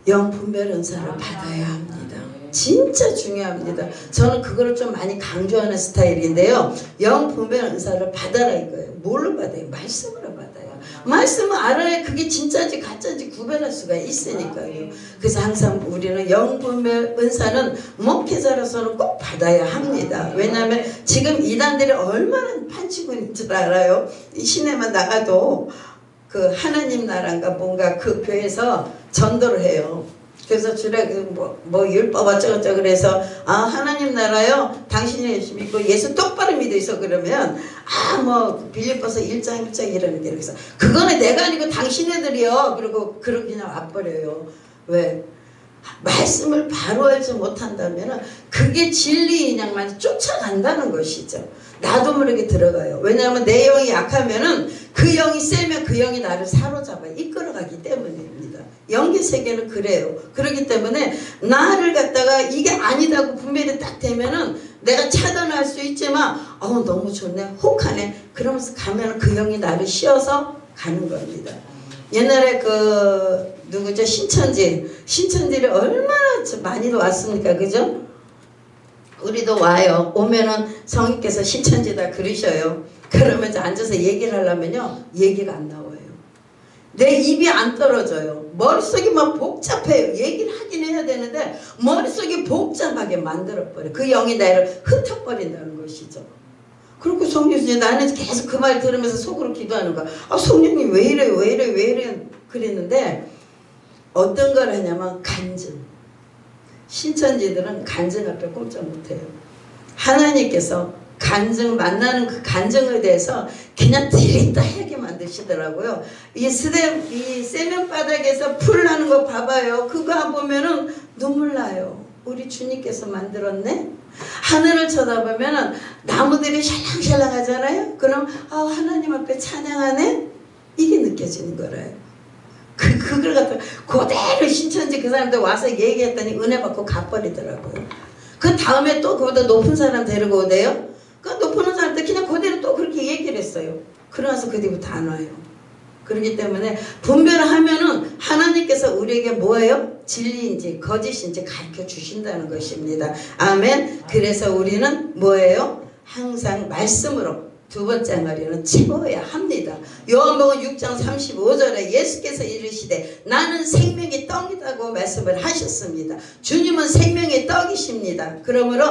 영분별 은사를 받아야 합니다. 진짜 중요합니다. 저는 그거를 좀 많이 강조하는 스타일인데요. 영분별 은사를 받아라 이거예요. 뭘로 받아요? 말씀으로 받아요. 말씀을 알아야 그게 진짜인지 가짜인지 구별할 수가 있으니까요. 그래서 항상 우리는 영분별 은사는 목회자로서는 꼭 받아야 합니다. 왜냐하면 지금 이단들이 얼마나 판치고 있는 줄 알아요. 이 시내만 나가도 그 하나님 나라인가 뭔가 그 교회에서 전도를 해요. 그래서 주례 뭐 율법 어쩌고저쩌고 그래서 아 하나님 나라요 당신이 예수 믿고 예수 똑바로 믿으셔 그러면 뭐 빌립보서 1장 1장 이러는데 그래서 그거는 내가 아니고 당신네들이요 그리고 그냥 와버려요. 왜? 말씀을 바로 알지 못한다면 그게 진리이냐만 쫓아간다는 것이죠. 나도 모르게 들어가요. 왜냐하면 내 영이 약하면은 그 영이 세면 그 영이 나를 사로잡아 이끌어가기 때문입니다. 영계 세계는 그래요. 그렇기 때문에 나를 갖다가 이게 아니다고 분별이 딱 되면은 내가 차단할 수 있지만 너무 좋네 혹하네 그러면서 가면 그 영이 나를 씌워서 가는 겁니다. 옛날에 그 누구죠? 신천지를 얼마나 많이도 왔습니까? 그죠? 우리도 와요. 오면은 성인께서 신천지다 그러셔요. 그러면 앉아서 얘기를 하려면요 얘기가 안 나와요. 내 입이 안 떨어져요. 머릿속이 막 복잡해요. 얘기를 하긴 해야 되는데 머릿속이 복잡하게 만들어버려요. 그 영이 나를 흩어버린다는 것이죠. 그리고 성령님 나는 계속 그 말 들으면서 속으로 기도하는 거야. 성령님 왜 이래 그랬는데 어떤 걸 하냐면 간증. 신천지들은 간증 앞에 꼼짝 못해요. 하나님께서 간증 만나는 그 간증에 대해서 그냥 들이다하게 만드시더라고요. 이 세면 바닥에서 풀 나는 거 봐봐요. 그거 보면은 눈물 나요. 우리 주님께서 만들었네. 하늘을 쳐다보면은 나무들이 샬랑샬랑 하잖아요. 그럼 하나님 앞에 찬양하네. 이게 느껴지는 거래요. 그걸 갖다 그대로 신천지 그 사람들 와서 얘기했더니 은혜 받고 가버리더라고요. 그 다음에 또 그보다 높은 사람 데리고 오대요. 그 높은 사람들 그냥 그대로 또 그렇게 얘기를 했어요. 그러면서 그 뒤부터 안 와요. 그렇기 때문에 분별하면은 하나님께서 우리에게 뭐예요? 진리인지 거짓인지 가르쳐 주신다는 것입니다. 아멘. 그래서 우리는 뭐예요? 항상 말씀으로 두 번째 항아리는 채워야 합니다. 요한복음 6장 35절에 예수께서 이르시되 나는 생명의 떡이라고 말씀을 하셨습니다. 주님은 생명의 떡이십니다. 그러므로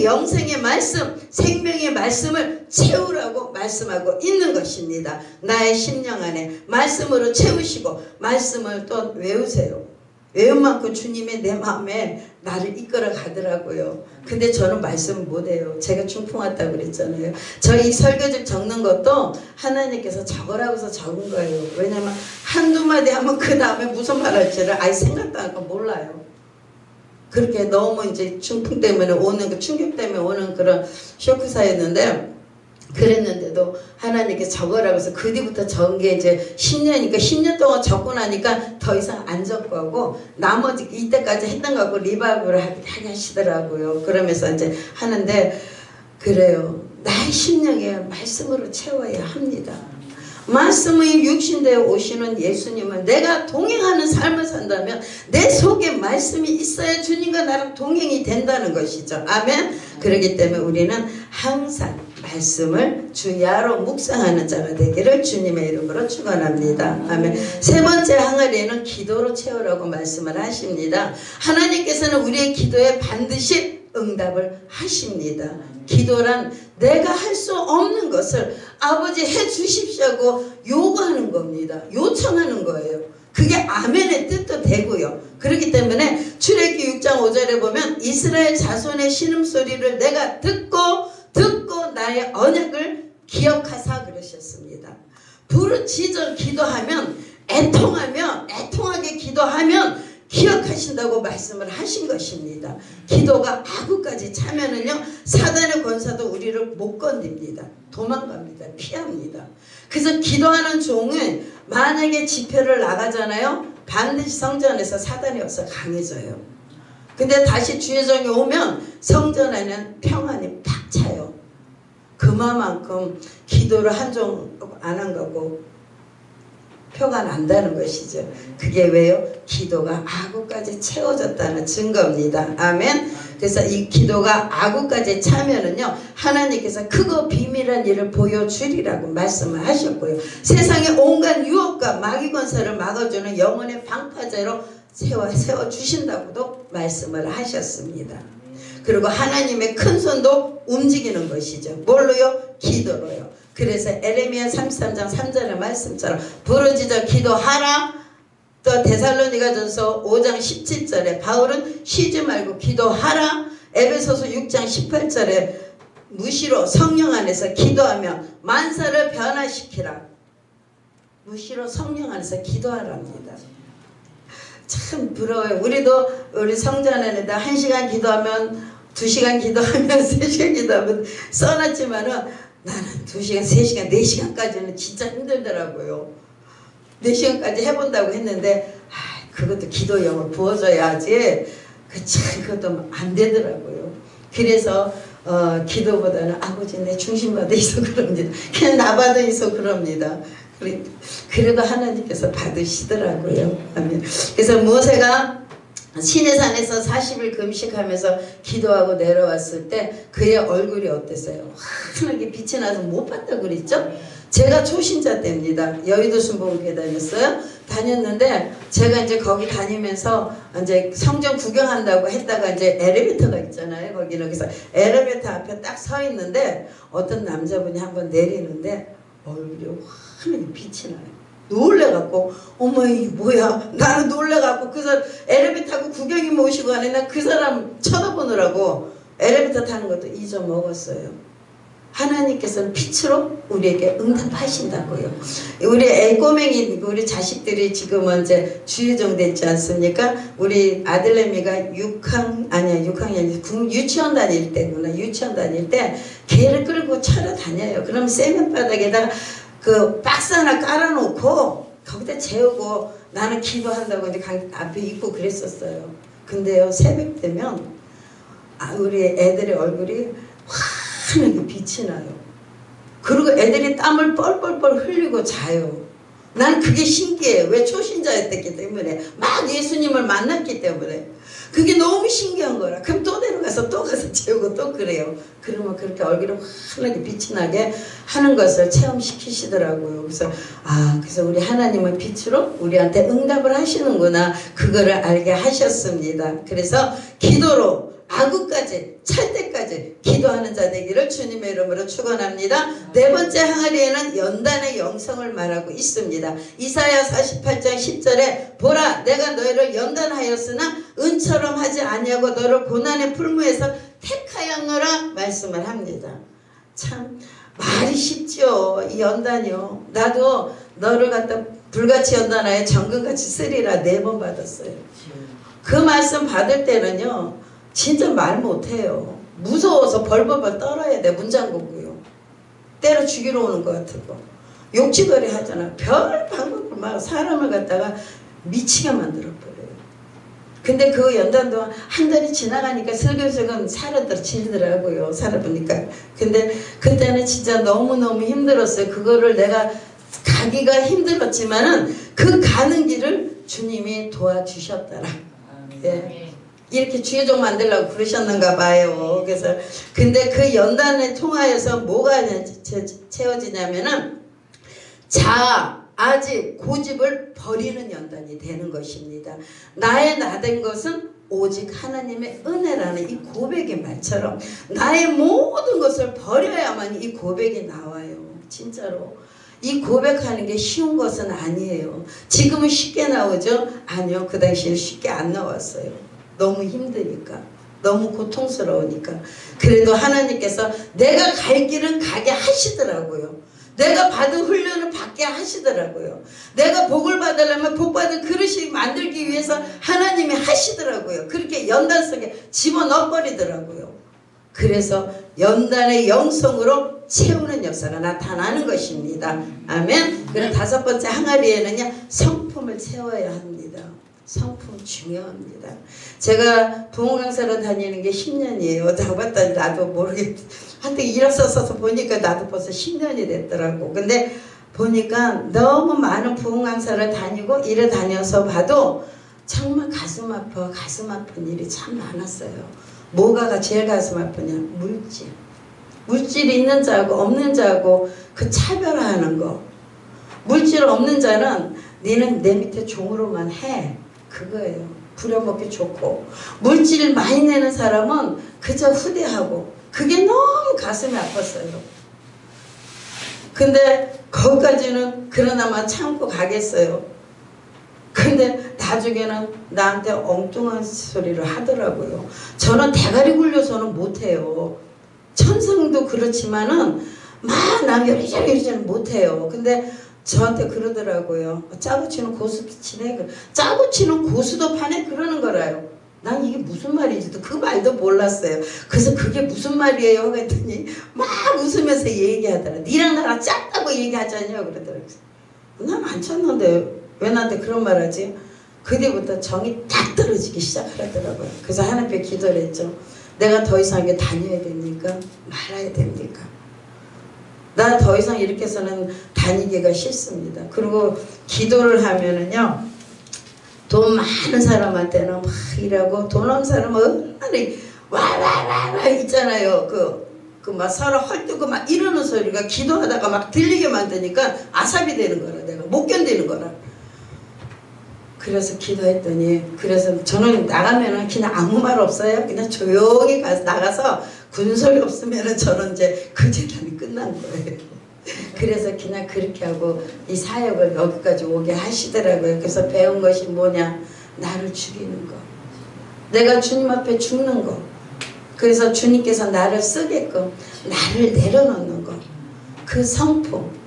영생의 말씀, 생명의 말씀을 채우라고 말씀하고 있는 것입니다. 나의 심령 안에 말씀으로 채우시고 말씀을 또 외우세요. 외운 만큼 주님의 내 마음에 나를 이끌어 가더라고요. 근데 저는 말씀 못해요. 제가 중풍 왔다고 그랬잖아요. 저희 설교집 적는 것도 하나님께서 적으라고 해서 적은 거예요. 왜냐면 한두 마디 하면 그 다음에 무슨 말 할지를 아예 생각도 안 하고 몰라요. 그렇게 너무 이제 중풍 때문에 오는 그 충격 때문에 오는 그런 쇼크사였는데 그랬는데도 하나님께 적으라고 해서 그 뒤부터 적은 게 이제 10년이니까 10년 동안 적고 나니까 더 이상 안 적고 하고 나머지 이때까지 했던 거 갖고 리바이브를 하게 하시더라고요. 그러면서 이제 하는데 그래요. 나의 심령에 말씀으로 채워야 합니다. 말씀의 육신되어 오시는 예수님은 내가 동행하는 삶을 산다면 내 속에 말씀이 있어야 주님과 나랑 동행이 된다는 것이죠. 아멘. 그렇기 때문에 우리는 항상 말씀을 주야로 묵상하는 자가 되기를 주님의 이름으로 축원합니다. 아멘. 세 번째 항아리에는 기도로 채우라고 말씀을 하십니다. 하나님께서는 우리의 기도에 반드시 응답을 하십니다. 기도란 내가 할 수 없는 것을 아버지 해 주십시오고 요구하는 겁니다. 요청하는 거예요. 그게 아멘의 뜻도 되고요. 그렇기 때문에 출애굽기 6장 5절에 보면 이스라엘 자손의 신음소리를 내가 듣고 나의 언약을 기억하사 그러셨습니다. 부르짖어 기도하면 애통하게 기도하면 기억하신다고 말씀을 하신 것입니다. 기도가 악우까지 차면은요 사단의 권사도 우리를 못 건듭니다. 도망갑니다. 피합니다. 그래서 기도하는 종은 만약에 집회를 나가잖아요. 반드시 성전 안에서 사단이 없어 강해져요. 근데 다시 주의 종이 오면 성전 안에는 평안이 팍 차요. 그만큼 기도를 한 종 안 한 거고 표가 난다는 것이죠. 그게 왜요? 기도가 아구까지 채워졌다는 증거입니다. 아멘. 그래서 이 기도가 아구까지 차면은요 하나님께서 크고 비밀한 일을 보여주리라고 말씀을 하셨고요. 세상의 온갖 유혹과 마귀 권세를 막아주는 영혼의 방파제로 세워주신다고도 말씀을 하셨습니다. 그리고 하나님의 큰 손도 움직이는 것이죠. 뭘로요? 기도로요. 그래서 에레미야 33장 3절의 말씀처럼 부르짖어 기도하라. 또 데살로니가전서 5장 17절에 바울은 쉬지 말고 기도하라. 에베소서 6장 18절에 무시로 성령 안에서 기도하며 만사를 변화시키라. 무시로 성령 안에서 기도하랍니다. 참 부러워요. 우리 성전 안에다 1시간 기도하면 2시간 기도하면 3시간 기도하면 써놨지만은 나는 2시간, 3시간, 4시간까지는 진짜 힘들더라고요. 4시간까지 해본다고 했는데 그것도 기도형을 부어줘야지 그것도 안 되더라고요. 그래서 기도보다는 아버지 내 중심받아 있어 그럽니다. 그냥 나 받아 있어 그럽니다. 그래도 하나님께서 받으시더라고요. 그래서 모세가 시내산에서 40일 금식하면서 기도하고 내려왔을 때 그의 얼굴이 어땠어요? 환하게 빛이 나서 못 봤다고 그랬죠? 제가 초신자 때입니다. 여의도 순복음교회 다녔는데 제가 이제 거기 다니면서 이제 성전 구경한다고 했다가 이제 엘리베이터가 있잖아요. 거기는 그래서 엘리베이터 앞에 딱 서 있는데 어떤 남자분이 한번 내리는데 얼굴이 환하게 빛이 나요. 놀래갖고 어머 이 뭐야 나는 놀래갖고 그래서 엘리베이터 타고 구경이 모시고 가네. 나 그 사람 쳐다보느라고 엘리베이터 타는 것도 잊어먹었어요. 하나님께서는 빛으로 우리에게 응답하신다고요. 우리 꼬맹이 우리 자식들이 지금은 이제 주의종 됐지 않습니까? 우리 아들내미가 6학년 유치원 다닐 때구나. 유치원 다닐 때 개를 끌고 차려 다녀요. 그럼 세면바닥에다가 그 박스 하나 깔아놓고 거기다 재우고 나는 기도한다고 이제 앞에 있고 그랬었어요. 근데요 새벽 되면 우리 애들의 얼굴이 환하게 빛이 나요. 그리고 애들이 땀을 뻘뻘뻘 흘리고 자요. 난 그게 신기해요. 왜? 초신자였기 때문에 막 예수님을 만났기 때문에 그게 너무 신기한 거라. 그럼 또 내려가서 또 가서 재우고 또 그래요. 그러면 그렇게 얼굴이 환하게 빛이 나게 하는 것을 체험시키시더라고요. 그래서 우리 하나님은 빛으로 우리한테 응답을 하시는구나. 그거를 알게 하셨습니다. 그래서 기도로 아구까지 찰 때까지 기도하는 자 되기를 주님의 이름으로 축원합니다. 네 번째 항아리에는 연단의 영성을 말하고 있습니다. 이사야 48장 10절에 보라 내가 너희를 연단하였으나 은처럼 하지 아니하고 너를 고난의 풀무에서 택하였노라 말씀을 합니다. 참 말이 쉽죠. 이 연단이요. 나도 너를 갖다 불같이 연단하여 정금같이 쓰리라 4번 받았어요. 그 말씀 받을 때는요 진짜 말 못해요. 무서워서 벌벌벌 떨어야 돼. 문잠그고요. 때려 죽이러 오는 것 같고 욕지거리 하잖아. 별 방법을 막 사람을 갖다가 미치게 만들어버려요. 근데 그 연단 동안 한 달이 지나가니까 슬금슬금 사라지더라고요. 살아보니까. 근데 그때는 진짜 너무너무 힘들었어요. 그거를 내가 가기가 힘들었지만은 그 가는 길을 주님이 도와주셨더라. 예. 이렇게 주의종 만들려고 그러셨는가 봐요. 그래서 근데 그 연단을 통하여서 뭐가 채워지냐면은 아직 고집을 버리는 연단이 되는 것입니다. 나의 나된 것은 오직 하나님의 은혜라는 이 고백의 말처럼 나의 모든 것을 버려야만 이 고백이 나와요. 진짜로. 이 고백하는 게 쉬운 것은 아니에요. 지금은 쉽게 나오죠? 아니요. 그 당시에는 쉽게 안 나왔어요. 너무 힘드니까. 너무 고통스러우니까. 그래도 하나님께서 내가 갈 길은 가게 하시더라고요. 내가 받은 훈련을 받게 하시더라고요. 내가 복을 받으려면 복받은 그릇이 만들기 위해서 하나님이 하시더라고요. 그렇게 연단 속에 집어넣어버리더라고요. 그래서 연단의 영성으로 채우는 역사가 나타나는 것입니다. 아멘. 그리고 5번째 항아리에는요, 성품을 채워야 합니다. 성품 중요합니다. 제가 부흥 강사로 다니는 게 10년이에요. 잡았다니 나도 모르겠. 하여튼 일어서서 보니까 나도 벌써 10년이 됐더라고. 근데 보니까 너무 많은 부흥 강사를 다니고 일을 다녀서 봐도 정말 가슴 아픈 일이 참 많았어요. 뭐가 제일 가슴 아프냐? 물질. 물질이 있는 자하고 없는 자하고 그 차별화하는 거. 물질 없는 자는 너는 내 밑에 종으로만 해. 그거예요. 부려먹기 좋고. 물질 많이 내는 사람은 그저 후대하고. 그게 너무 가슴이 아팠어요. 근데 거기까지는 그러나마 참고 가겠어요. 근데 나중에는 나한테 엉뚱한 소리를 하더라고요. 저는 대가리 굴려서는 못해요. 천성도 그렇지만은 막 난 요리조리 못해요. 근데 저한테 그러더라고요. 짜고 치는 고수 치네. 짜고 치는 고수도 파네. 그러는 거라요. 난 이게 무슨 말인지도 그 말도 몰랐어요. 그래서 그게 무슨 말이에요? 했더니 막 웃으면서 얘기하더라. 니랑 나랑 짰다고 얘기하잖아요. 그러더라고요. 난 안 쳤는데 왜 나한테 그런 말 하지? 그 뒤부터 정이 딱 떨어지기 시작하더라고요. 그래서 하나님께 기도를 했죠. 내가 더 이상 이게 다녀야 됩니까? 말아야 됩니까? 나 더 이상 이렇게 해서는 다니기가 싫습니다. 그리고 기도를 하면은요, 돈 많은 사람한테는 막 일하고 돈 없는 사람은 얼마나 와와와와 있잖아요. 그 막 서로 헐뜯고 막 이러는 소리가 기도하다가 막 들리게 만드니까 아삽이 되는 거라. 내가 못 견디는 거라. 그래서 기도했더니, 그래서 저는 나가면은 그냥 아무 말 없어요. 그냥 조용히 나가서 군소리 없으면은 저는 이제 그 재단이 끝난 거예요. 그래서 그냥 그렇게 하고 이 사역을 여기까지 오게 하시더라고요. 그래서 배운 것이 뭐냐? 나를 죽이는 거. 내가 주님 앞에 죽는 거. 그래서 주님께서 나를 쓰게끔 나를 내려놓는 거. 그 성품.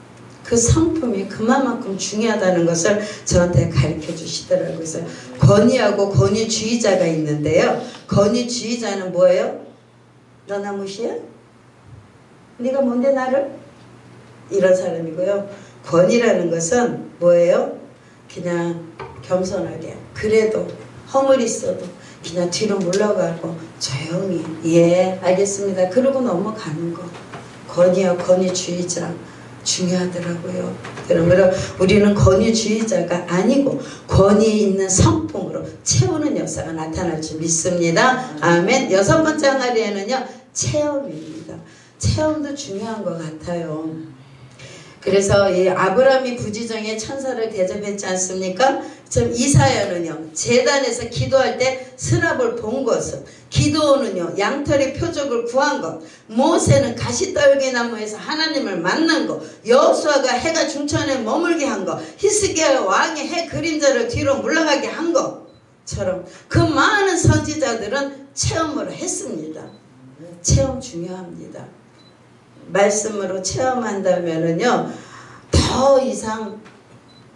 그 성품이 그만큼 중요하다는 것을 저한테 가르쳐 주시더라고요. 그래서 권위하고 권위주의자가 있는데요. 권위주의자는 뭐예요? 너나 무시해? 네가 뭔데 나를? 이런 사람이고요. 권위라는 것은 뭐예요? 그냥 겸손하게, 그래도 허물이 있어도 그냥 뒤로 물러가고 조용히, 예 알겠습니다, 그러고 넘어가는 거. 권위와 권위주의자 중요하더라고요. 그러므로 우리는 권위주의자가 아니고 권위 있는 성품으로 채우는 역사가 나타날 줄 믿습니다. 아멘. 6번째 항아리에는요, 체험입니다. 체험도 중요한 것 같아요. 그래서 이 아브라함이 부지정의 천사를 대접했지 않습니까? 참 이사야는요, 제단에서 기도할 때 스랍을 본 것은, 기도는요 양털의 표적을 구한 것, 모세는 가시떨기나무에서 하나님을 만난 것, 여호수아가 해가 중천에 머물게 한 것, 히스기야 왕의 해 그림자를 뒤로 물러가게 한 것처럼 그 많은 선지자들은 체험을 했습니다. 체험 중요합니다. 말씀으로 체험한다면은요, 더 이상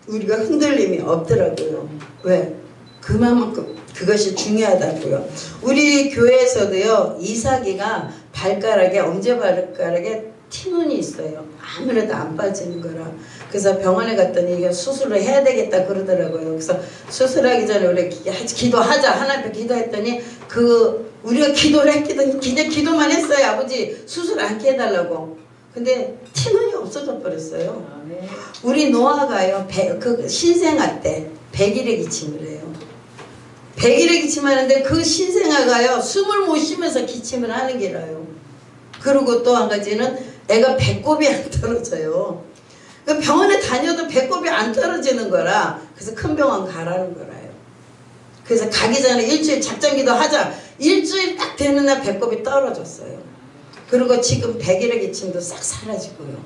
우리가 흔들림이 없더라고요. 왜? 그만큼 그것이 중요하다고요. 우리 교회에서도요, 이삭이가 발가락에, 엄지발가락에 티눈이 있어요. 아무래도 안 빠지는 거라. 그래서 병원에 갔더니 이게 수술을 해야 되겠다 그러더라고요. 그래서 수술하기 전에 우리 기도하자, 하나님께 기도했더니 우리가 기도를 했거든요. 그냥 기도만 했어요. 아버지 수술 않게 해달라고. 근데 티눈이 없어져 버렸어요. 우리 노아가요, 그 신생아 때 100일의 기침을 해요. 100일의 기침하는데 그 신생아가요, 숨을 못 쉬면서 기침을 하는 게라요. 그리고 또 한 가지는 애가 배꼽이 안 떨어져요. 그러니까 병원에 다녀도 배꼽이 안 떨어지는 거라. 그래서 큰 병원 가라는 거라요. 그래서 가기 전에 일주일 작전기도 하자. 일주일 딱 되는 날 배꼽이 떨어졌어요. 그리고 지금 100일의 기침도 싹 사라지고요.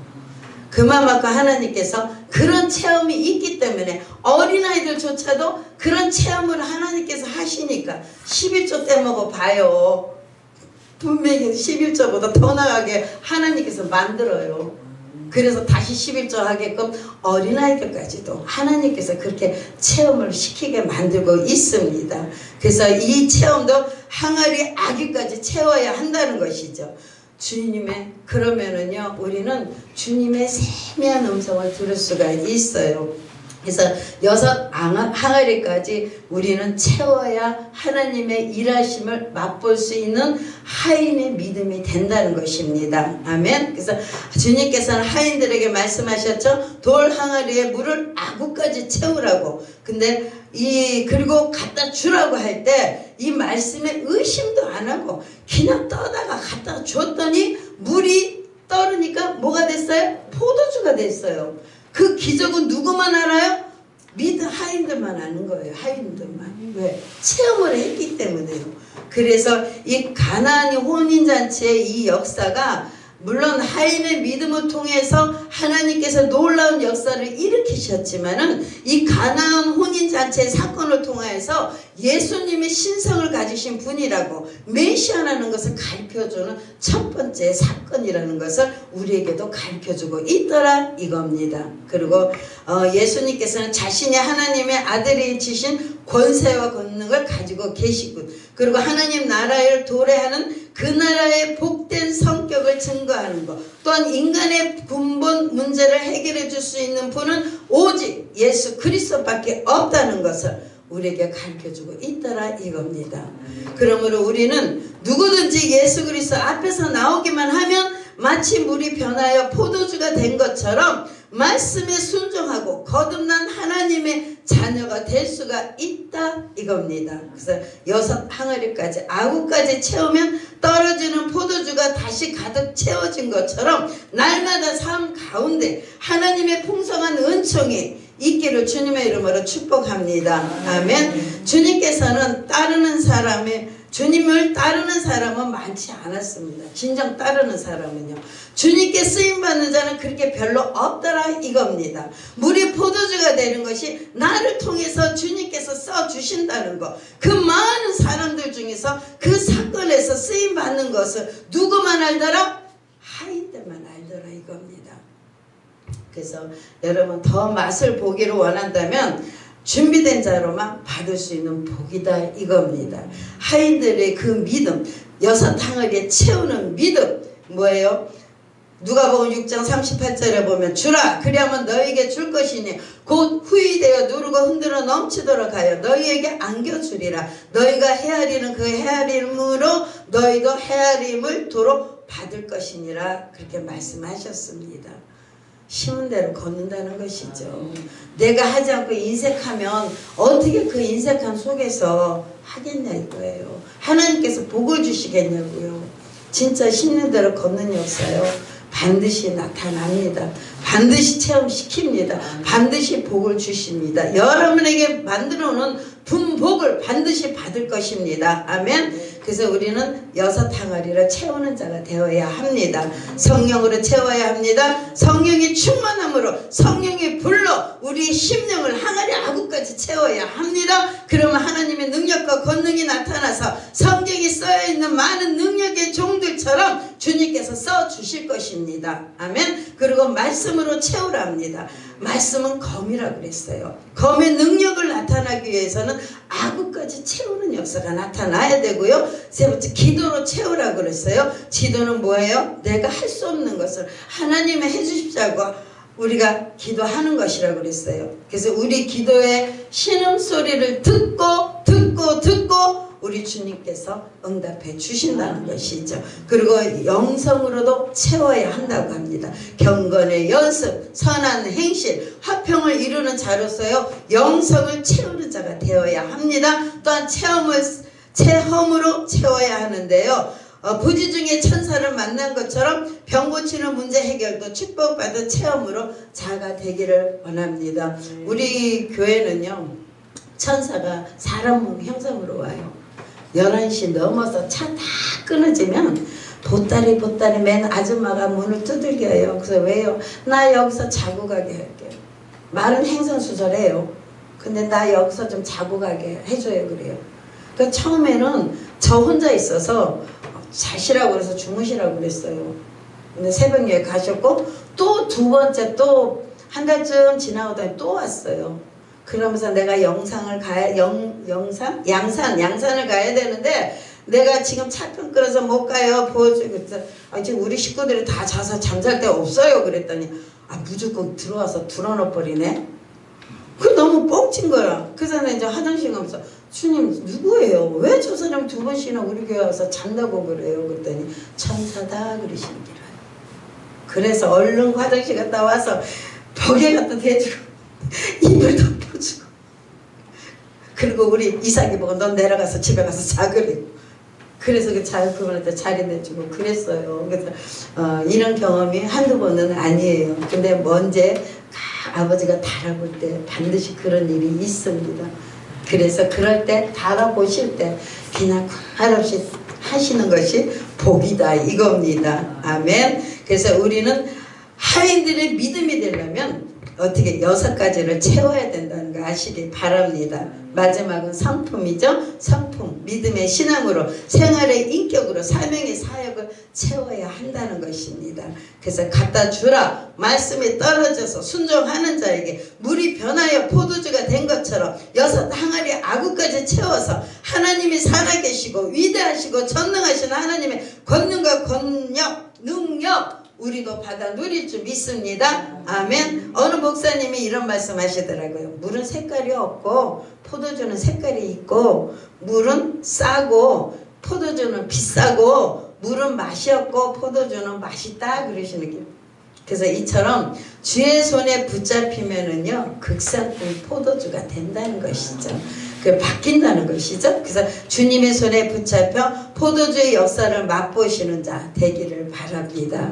그만큼 하나님께서 그런 체험이 있기 때문에 어린아이들조차도 그런 체험을 하나님께서 하시니까 11조 떼먹어 봐요. 분명히 11조보다 더 나가게 하나님께서 만들어요. 그래서 다시 11조 하게끔 어린아이들까지도 하나님께서 그렇게 체험을 시키게 만들고 있습니다. 그래서 이 체험도 항아리 아기까지 채워야 한다는 것이죠. 주님의 그러면은요 우리는 주님의 세미한 음성을 들을 수가 있어요. 그래서 6 항아리까지 우리는 채워야 하나님의 일하심을 맛볼 수 있는 하인의 믿음이 된다는 것입니다. 아멘. 그래서 주님께서는 하인들에게 말씀하셨죠. 돌 항아리에 물을 아구까지 채우라고. 근데 그리고 갖다 주라고 할 때 이 말씀에 의심도 안 하고 그냥 떠다가 갖다 줬더니 물이 떠르니까 뭐가 됐어요? 포도주가 됐어요. 그 기적은 누구만 알아요? 하인들만 아는 거예요. 하인들만. 왜? 체험을 했기 때문에요. 그래서 이 가나안 혼인잔치의 이 역사가 물론 하인의 믿음을 통해서 하나님께서 놀라운 역사를 일으키셨지만은 이 가나안 혼인잔치의 사건을 통해서 예수님의 신성을 가지신 분이라고 메시아라는 것을 가르쳐주는 첫 번째 사건이라는 것을 우리에게도 가르쳐주고 있더라 이겁니다. 그리고 예수님께서는 자신이 하나님의 아들이 지신 권세와 권능을 가지고 계시고 그리고 하나님 나라를 도래하는 그 나라의 복된 성격을 증거하는 것 또한 인간의 근본 문제를 해결해 줄 수 있는 분은 오직 예수 그리스도밖에 없다는 것을 우리에게 가르쳐주고 있더라 이겁니다. 그러므로 우리는 누구든지 예수 그리스도 앞에서 나오기만 하면 마치 물이 변하여 포도주가 된 것처럼 말씀에 순종하고 거듭난 하나님의 자녀가 될 수가 있다 이겁니다. 그래서 6 항아리까지 아구까지 채우면 떨어지는 포도주가 다시 가득 채워진 것처럼 날마다 삶 가운데 하나님의 풍성한 은총이 있기를 주님의 이름으로 축복합니다. 아멘. 주님께서는 주님을 따르는 사람은 많지 않았습니다. 진정 따르는 사람은요. 주님께 쓰임받는 자는 그렇게 별로 없더라 이겁니다. 물이 포도주가 되는 것이 나를 통해서 주님께서 써주신다는 것. 그 많은 사람들 중에서 그 사건에서 쓰임받는 것을 누구만 알더라? 하인들만 알더라 이겁니다. 그래서 여러분 더 맛을 보기를 원한다면 준비된 자로만 받을 수 있는 복이다 이겁니다. 하인들의 그 믿음 6 항아리에 채우는 믿음 뭐예요? 누가복음 6장 38절에 보면 주라 그리하면 너희에게 줄 것이니 곧 후이되어 누르고 흔들어 넘치도록 하여 너희에게 안겨주리라. 너희가 헤아리는 그 헤아림으로 너희도 헤아림을 도로 받을 것이니라 그렇게 말씀하셨습니다. 심은 대로 걷는다는 것이죠. 내가 하지 않고 인색하면 어떻게 그 인색함 속에서 하겠냐 이거예요. 하나님께서 복을 주시겠냐고요. 진짜 심는 대로 걷는 역사요. 반드시 나타납니다. 반드시 체험시킵니다. 반드시 복을 주십니다. 여러분에게 만들어 놓은 분복을 반드시 받을 것입니다. 아멘. 그래서 우리는 6 항아리를 채우는 자가 되어야 합니다. 성령으로 채워야 합니다. 성령이 충만함으로 성령의 불로 우리 심령을 항아리 아구까지 채워야 합니다. 그러면 하나님의 능력과 권능이 나타나서 성경이 써있는 많은 능력의 종들처럼 주님께서 써주실 것입니다. 아멘. 그리고 말씀으로 채우라 합니다. 말씀은 검이라고 그랬어요. 검의 능력을 나타나기 위해서는 아구까지 채우는 역사가 나타나야 되고요. 세 번째 기도로 채우라고 그랬어요. 기도는 뭐예요? 내가 할 수 없는 것을 하나님이 해주십자고 우리가 기도하는 것이라고 그랬어요. 그래서 우리 기도의 신음소리를 듣고 우리 주님께서 응답해 주신다는 것이죠. 그리고 영성으로도 채워야 한다고 합니다. 경건의 연습, 선한 행실, 화평을 이루는 자로서요. 영성을 채우는 자가 되어야 합니다. 또한 체험으로 채워야 하는데요. 부지 중에 천사를 만난 것처럼 병 고치는 문제 해결도 축복받은 체험으로 자가 되기를 원합니다. 우리 교회는요. 천사가 사람 형상으로 와요. 11시 넘어서 차 다 끊어지면 보따리 맨 아줌마가 문을 두들겨요. 그래서 왜요? 나 여기서 자고 가게 할게요. 말은 행선수설해요. 근데 나 여기서 좀 자고 가게 해줘요. 그래요. 그 처음에는 저 혼자 있어서 자시라고 그래서 주무시라고 그랬어요. 근데 새벽에 가셨고 또 두 번째 또 한 달쯤 지나오더니 또 왔어요. 그러면서 내가 양산을 가야 되는데 내가 지금 차편 끌어서 못 가요. 보여주고 지금 우리 식구들이 다 자서 잠잘 데 없어요. 그랬더니 무조건 들어와서 들어놓아 버리네. 그 너무 뻥친 거야. 그래서 나 이제 화장실 가면서 주님 누구예요? 왜 저 사람 두 번씩이나 우리 교회 와서 잔다고 그래요? 그랬더니 천사다 그러시는 거예요. 그래서 얼른 화장실 갔다 와서 벽에 갖다 대주고 이불 덮어주고 그리고 우리 이삭이 보고 넌 내려가서 집에 가서 자 그래. 그래서 그분한테 자리 내주고 그랬어요. 그래서 이런 경험이 한두 번은 아니에요. 근데 언제 아버지가 달아볼 때 반드시 그런 일이 있습니다. 그래서 그럴 때 달아보실 때 그냥 한없이 하시는 것이 복이다 이겁니다. 아멘. 그래서 우리는 하인들의 믿음이 되려면 어떻게 6가지를 채워야 된다는 거 아시기 바랍니다. 마지막은 성품이죠. 성품, 믿음의 신앙으로 생활의 인격으로 사명의 사역을 채워야 한다는 것입니다. 그래서 갖다 주라 말씀에 떨어져서 순종하는 자에게 물이 변하여 포도주가 된 것처럼 6 항아리 아구까지 채워서 하나님이 살아계시고 위대하시고 전능하신 하나님의 권능과 능력 우리도 받아 누릴 줄 믿습니다. 아멘. 어느 목사님이 이런 말씀 하시더라고요. 물은 색깔이 없고 포도주는 색깔이 있고 물은 싸고 포도주는 비싸고 물은 맛이 없고 포도주는 맛있다 그러시는 거예요. 그래서 이처럼 주의 손에 붙잡히면은요 극상품 포도주가 된다는 것이죠. 그 바뀐다는 것이죠. 그래서 주님의 손에 붙잡혀 포도주의 역사를 맛보시는 자 되기를 바랍니다.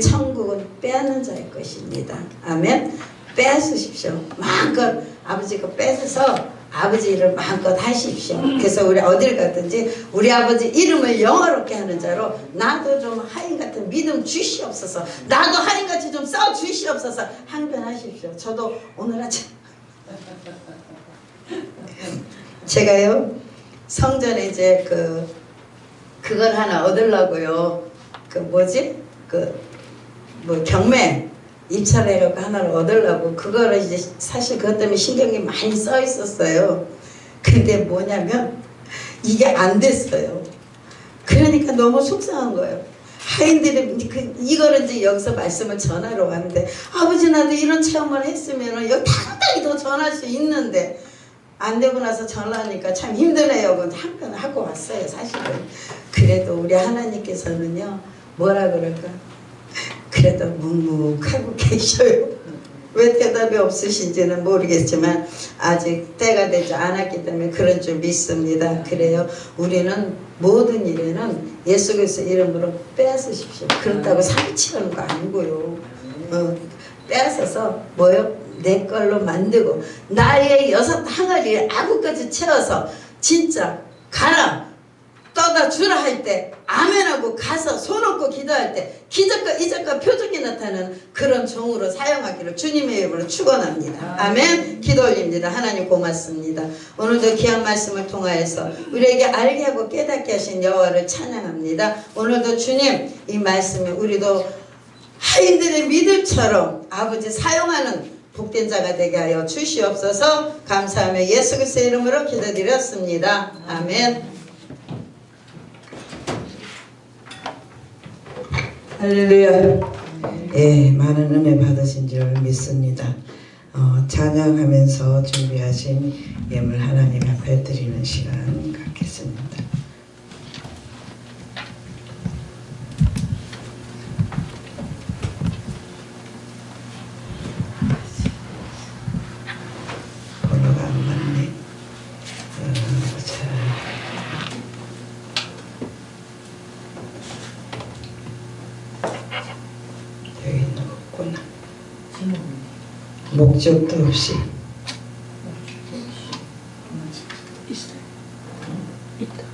천국은 빼앗는 자의 것입니다. 아멘. 빼앗으십시오. 마음껏 아버지가 뺏어서 아버지 일을 마음껏 하십시오. 그래서 우리 어딜 갔든지 우리 아버지 이름을 영화롭게 하는 자로 나도 좀 하인 같은 믿음 주시옵소서. 나도 하인같이 좀 싸워 주시옵소서. 항변하십시오. 저도 오늘 아침 제가요 성전에 이제 그걸 하나 얻으려고요. 경매 입찰하려고 하나를 얻으려고 그거를 이제 사실 그것 때문에 신경이 많이 써 있었어요. 근데 뭐냐면 이게 안 됐어요. 그러니까 너무 속상한 거예요. 하인들이 이거를 이제 여기서 말씀을 전하러 왔는데 아버지 나도 이런 체험을 했으면 여기 당당히 더 전할 수 있는데 안 되고 나서 전하니까 참 힘드네요. 근데 한편 하고 왔어요. 사실은. 그래도 우리 하나님께서는요 뭐라 그럴까 그래도 묵묵하고 계셔요. 왜 대답이 없으신지는 모르겠지만 아직 때가 되지 않았기 때문에 그런 줄 믿습니다. 그래요. 우리는 모든 일에는 예수 그리스도 이름으로 빼앗으십시오. 그렇다고 사기치는 거 아니고요. 빼앗아서 내 걸로 만들고 나의 6 항아리에 아구까지 채워서 진짜 가라 떠다 주라 할 때 아멘하고 가서 손 얹고 기도할 때 기적과 이적과 표적이 나타나는 그런 종으로 사용하기를 주님의 이름으로 축원합니다. 아멘. 기도 올립니다. 하나님 고맙습니다. 오늘도 귀한 말씀을 통하여서 우리에게 알게 하고 깨닫게 하신 여호와를 찬양합니다. 오늘도 주님 이 말씀에 우리도 하인들의 믿음처럼 아버지 사용하는 복된 자가 되게 하여 주시옵소서. 감사하며 예수 그리스도의 이름으로 기도드렸습니다. 아멘. 할렐루야. 예, 많은 은혜 받으신 줄 믿습니다. 찬양하면서 준비하신 예물 하나님 앞에 드리는 시간 갖겠습니다. 번호가 안 맞네. 여기는 없구나. 목적도 없이 있다.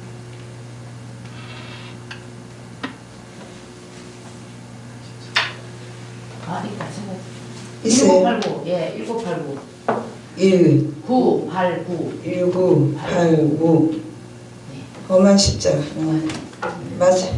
아, 있다. 있어요. 1989. 예, 1989. 1 989. 1989 험한 십자가. 맞아.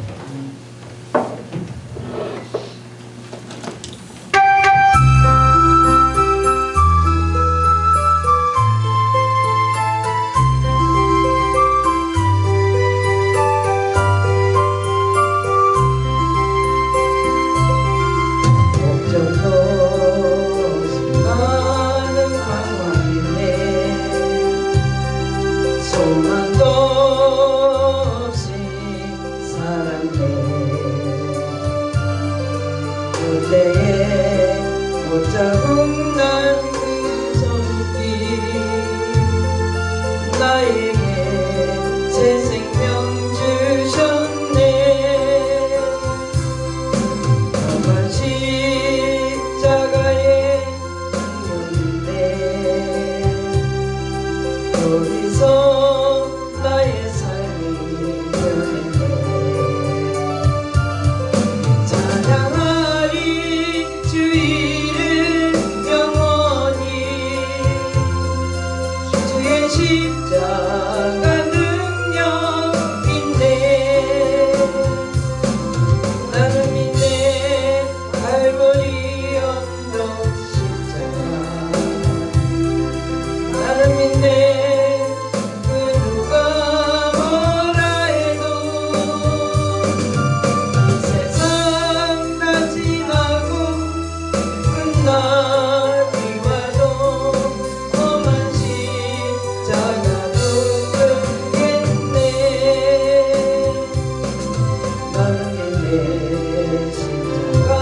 소망도 없이 살았네. 그때에 못자국 난 그 손길 나에게 새 생명 주셨네. 험한 십자가의 능력인데 거기서 나의 삶이 변했네. 찬양하리 주 이름 영원히 주의 십자가 능력인데 나는 믿네 갈보리 언덕 십자가 나는 믿네 그 누가 뭐라 해도 이 세상 다 지나고 끝날이 와도 험한 십자가 붙들겠네. 나는 믿네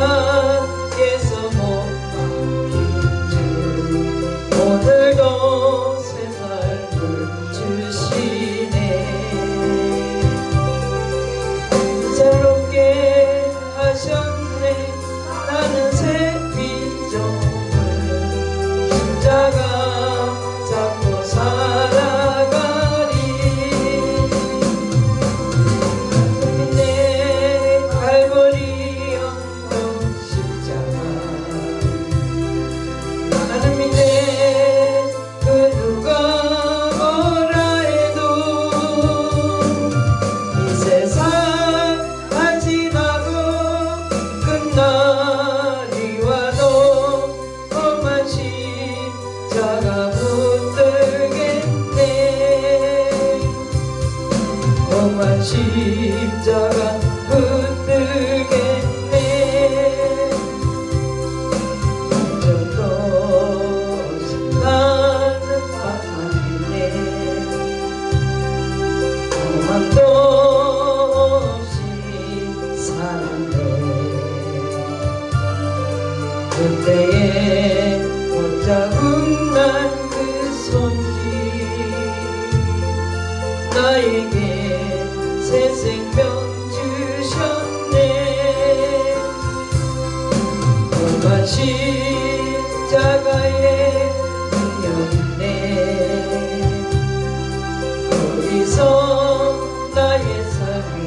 십자가에서 못 박힌 주 오늘도 새 삶을 주시네. 새롭게 하셨네. 나는 새 비전을 십자가 잡고 살아가리. 내 갈보리 언덕 십자가 나는 믿네 그 누가 뭐라 해도 이 세상 다 지나고 끝날이 와도 험한 십자가 붙들겠네. 험한 십자가 붙들겠네. 나는 바쁘네. 소망도 없이 살았네. 그때에 못자국 난 그 손길 나에게 새 생명 주셨네. 험한 십자가의 능력이네. 거기서 나의 삶이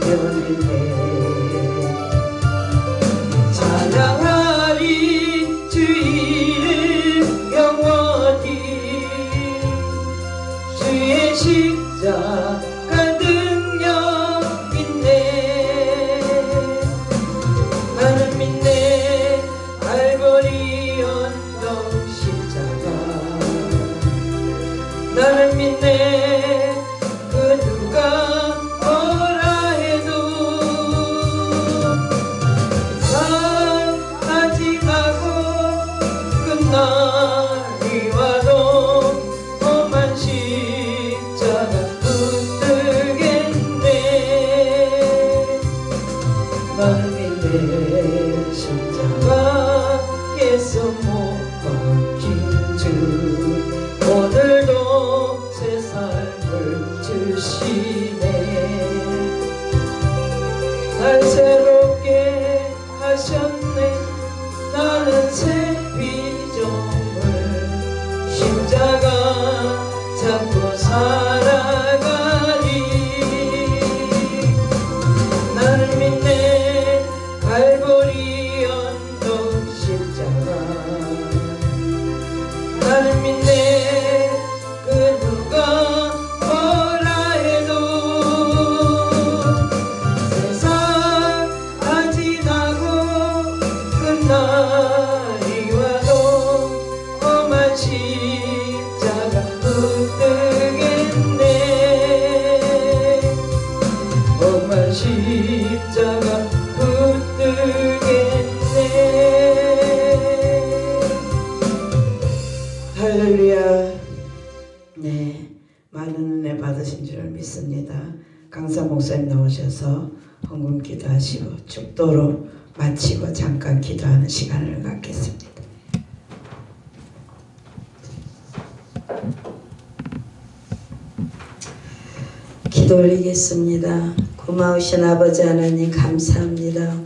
변했네. 찬양하리 주 이름 영원히 주의 십자가 능력 있네. 나는 믿네 갈보리 언덕 십자가 나는 믿네 그 누가 뭐라 해도 다 지나고 끝날이 와도 험한 십자가 붙들겠네. 나는 믿네 십자가에서 못 박힌 주 오늘도 새 삶을 주시네. 날 새롭게 하셨네. 나는 새 비전을 십자가 잡고 살아가리. 나는 믿네 갈보리 언덕 십자가 붙들겠네. 할렐루야. 네, 많은 은혜 받으신 줄 믿습니다. 강사 목사님 나오셔서 헌금 기도하시고 축도로 마치고 잠깐 기도하는 시간을 갖겠습니다. 기도 올리겠습니다. 고마우신 아버지 하나님 감사합니다.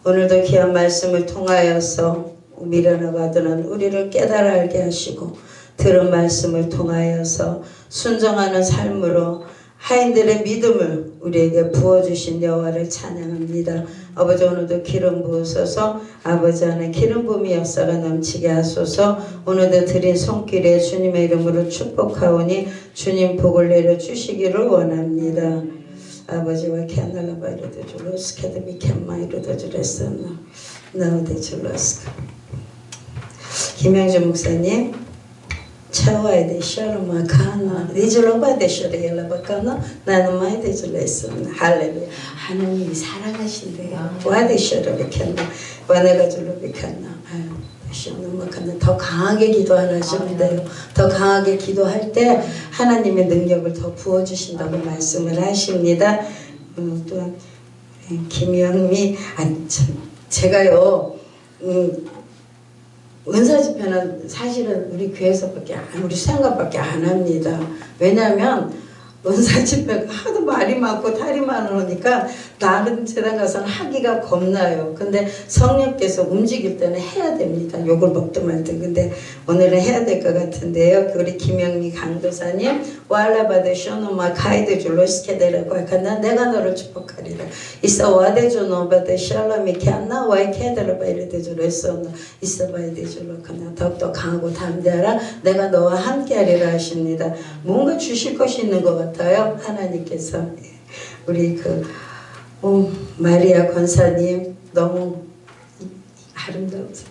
오늘도 귀한 말씀을 통하여서 미련하거든 우리를 깨달아 알게 하시고 들은 말씀을 통하여서 순종하는 삶으로 하인들의 믿음을 우리에게 부어주신 여호와를 찬양합니다. 아버지 오늘도 기름 부으소서. 아버지 안에 기름 부음의 역사가 넘치게 하소서. 오늘도 드린 손길에 주님의 이름으로 축복하오니 주님 복을 내려주시기를 원합니다. 아버지와 캐날라바이로도 줄로스 캐드미 캔마이로도 줄했었나 나오데 줄로스. 김영주 목사님 차와야 돼 셔로마 카나 리줄로바 데 셔리엘라바 카나 나는 마이 데 줄레스나. 할렐루야. 하나님이 사랑하신대요. 와데 셔로베 캔나 와네가 줄로베 캔나. 더 강하게 기도 안 하시면 돼요. 더 강하게 기도할 때 하나님의 능력을 더 부어주신다고 말씀을 하십니다. 또한 김영미 제가요 은사 집회는 사실은 우리 교회에서밖에 우리 수양관밖에 안 합니다. 왜냐하면 은사 집회가 하도 말이 많고 탈이 많으니까 다른 재단 가서는 하기가 겁나요. 근데 성령께서 움직일 때는 해야 됩니다. 욕을 먹든 말든. 근데 오늘은 해야 될 것 같은데요. 우리 김영미 강도사님 와알라바데 쇼노마 가이드 줄로 스케데라고 하니까 내가 너를 축복하리라. 있어 와데조 노바데 샬롬이 캬나 와이 케데라바 이르데 줄로 했었나. 있어 바이데 줄로 하나 더욱더 강하고 담대하라. 내가 너와 함께하리라 하십니다. 뭔가 주실 것이 있는 것 같아요. 하나님께서. 우리 마리아 권사님 너무 아름다우세요.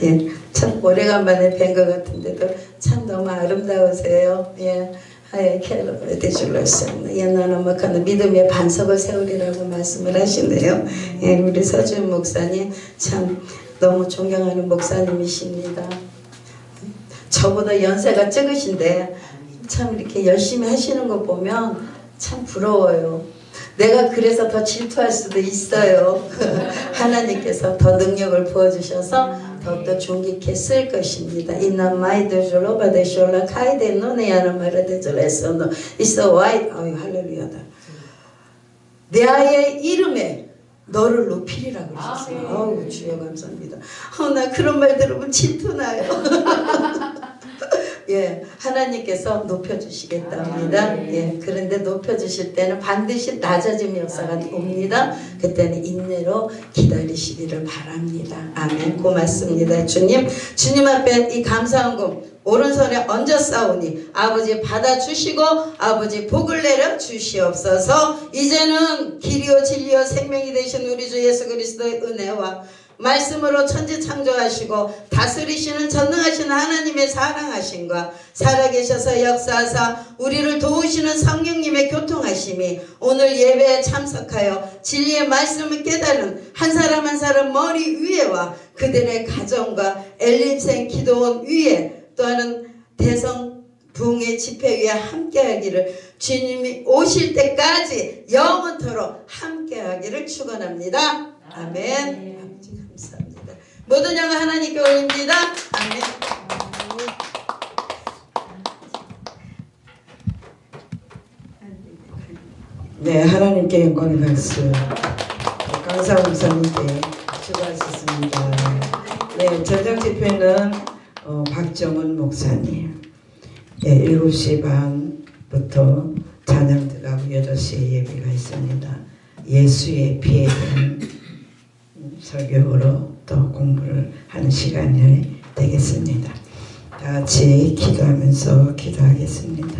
예, 참 오래간만에 뵌 것 같은데도 참 너무 아름다우세요. 예, 하에 캐러베데 줄렀어요. 옛날에 믿음의 반석을 세우리라고 말씀을 하시네요. 예, 우리 서준 목사님 참 너무 존경하는 목사님이십니다. 저보다 연세가 적으신데 참 이렇게 열심히 하시는 거 보면 참 부러워요. 내가 그래서 더 질투할 수도 있어요. 하나님께서 더 능력을 부어주셔서 더욱더 존귀케 쓸 것입니다. 이나 마이드 줄로 바데쇼라 카이데 노네야는 말하데 줄레서노 있어 와이 아유 할렐루야다. 내 아이의 이름에 너를 높이리라 그러셨어요. 아우 주여 감사합니다. 나 그런 말 들으면 질투나요. 예, 하나님께서 높여주시겠답니다. 예, 그런데 높여주실 때는 반드시 낮아짐 역사가 옵니다. 그때는 인내로 기다리시기를 바랍니다. 아멘. 고맙습니다. 주님 앞에 이 감사헌금 오른손에 얹었사오니 아버지 받아주시고 아버지 복을 내려 주시옵소서. 이제는 길이요 진리요 생명이 되신 우리 주 예수 그리스도의 은혜와 말씀으로 천지 창조하시고 다스리시는 전능하신 하나님의 사랑하심과 살아계셔서 역사하사 우리를 도우시는 성령님의 교통하심이 오늘 예배에 참석하여 진리의 말씀을 깨달은 한 사람 한 사람 머리 위에와 그들의 가정과 엘림생 기도원 위에 또한 대성 부흥의 집회 위에 함께하기를 주님이 오실 때까지 영원토록 함께하기를 축원합니다. 아멘. 감사합니다. 모든 영광 하나님께 올립니다. 아멘. 네, 하나님께 영광의 박수. 강사 목사님께 수고하셨습니다. 네, 전장 집회는 박정은 목사님 7시 반부터 찬양 들어가고 8시에 예배가 있습니다. 예수의 피에 대한 설교로 또 공부를 하는 시간이 되겠습니다. 다 같이 기도하면서 기도하겠습니다.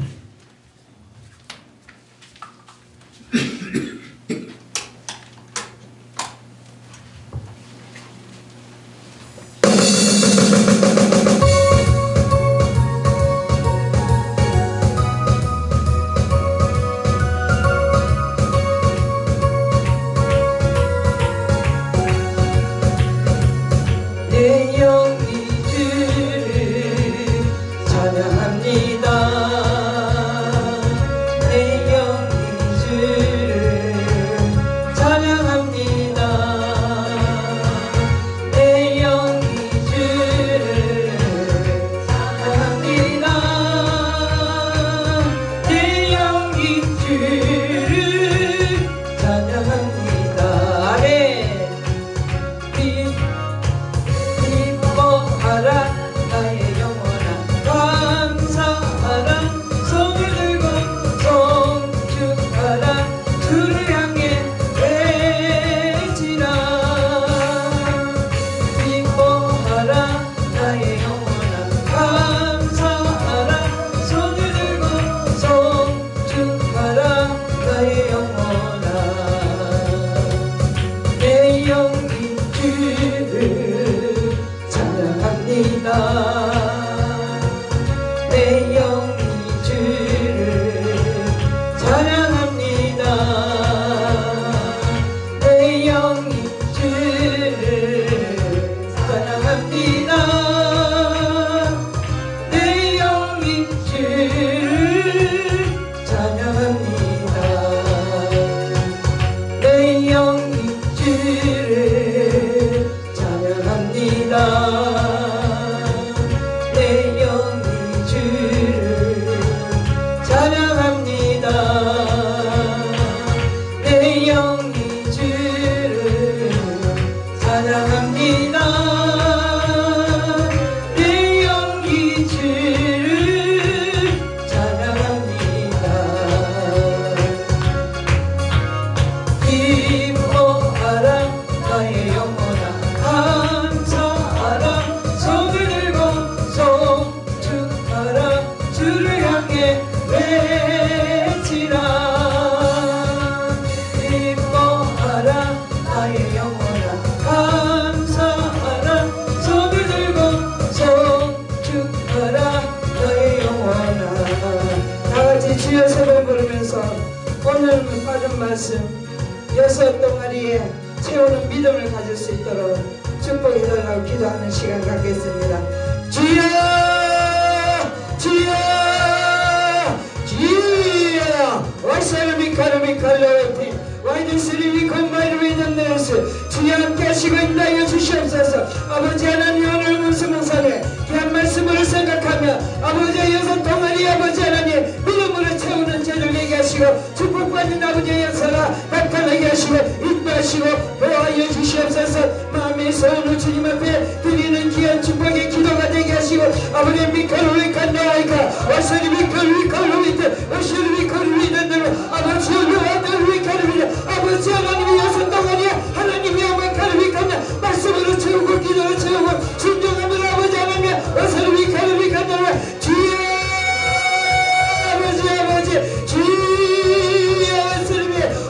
말씀 6동아리에 채우는 믿음을 가질 수 있도록 축복해달라고 기도하는 시간 갖겠습니다. 주여 주여 주여 와이사르미 카르미 칼로웨티 와이드스리미 콤마이르미 던네스 주여 함께 하시고 인도하여 주시옵소서. 아버지 하나님 오늘 문수문상에 귀한 말씀을 생각하며 아버지의 6동아리 아버지 하나님 믿음으로 채우는 죄를 내게 하시고 축복받는 아버지의 역사가 나타나게 하시고 인도하시고 보호하여 주시옵소서. 마음의 소원을 주님 앞에 드리는 귀한 축복의 기도가 되게 하시고 아버지 미카루이 칸나와이카 와사리 미카루이 칼로이트 와시리 미카루이 던네로 아버지 하나님 카르비야 아버지 하나님의 6동아리에 하나님의 영광 카르비 칸나 말씀으로 채우고 기도로 채우고 순종함으로 아버지 하나님의 와사리 카르비 칸나와 주여 아버지 주여 와사리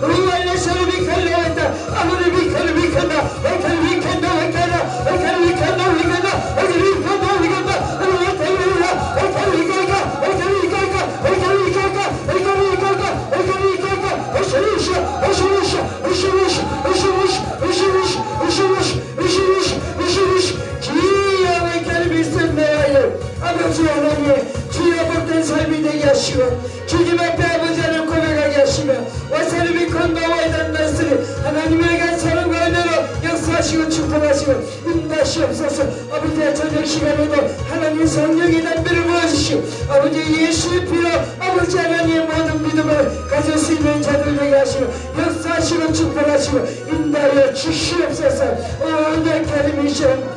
우리와의 샤르비 칼레와이다 아버지 카르비 칸나 와카르비 칸나 와카라 와카르비 칸나 위간다 와카르비 칸나 위간다 와카르비라 와카르비 가이가 와카르비 가이가 와카르비 가이가 와카르비 가이가 와카르비 가이가 오시리샤 오시리샤 오시리샤 오시리샤 오시리샤 오시리샤 오시리샤 주여 와카르비 샌나와요 아버지 하나님 주여 복된 삶이 되게 하시고 주님 앞에 아버지 하나님 고백하게 하시며 와사르비 콘나와이 단나스리 하나님의 간 사랑과 은혜로 역사하시고 축복하시고 인도하시옵소서. 아버지의 저녁 시간에도 하나님 성령의 담비를 부어주시고 아버지 예수의 피로 아버지 하나님의 모든 믿음을 가질 수 있는 자들 되게 하시고 역사하시고 축복하시고 인도하여 주시옵소서. 오늘 카리미션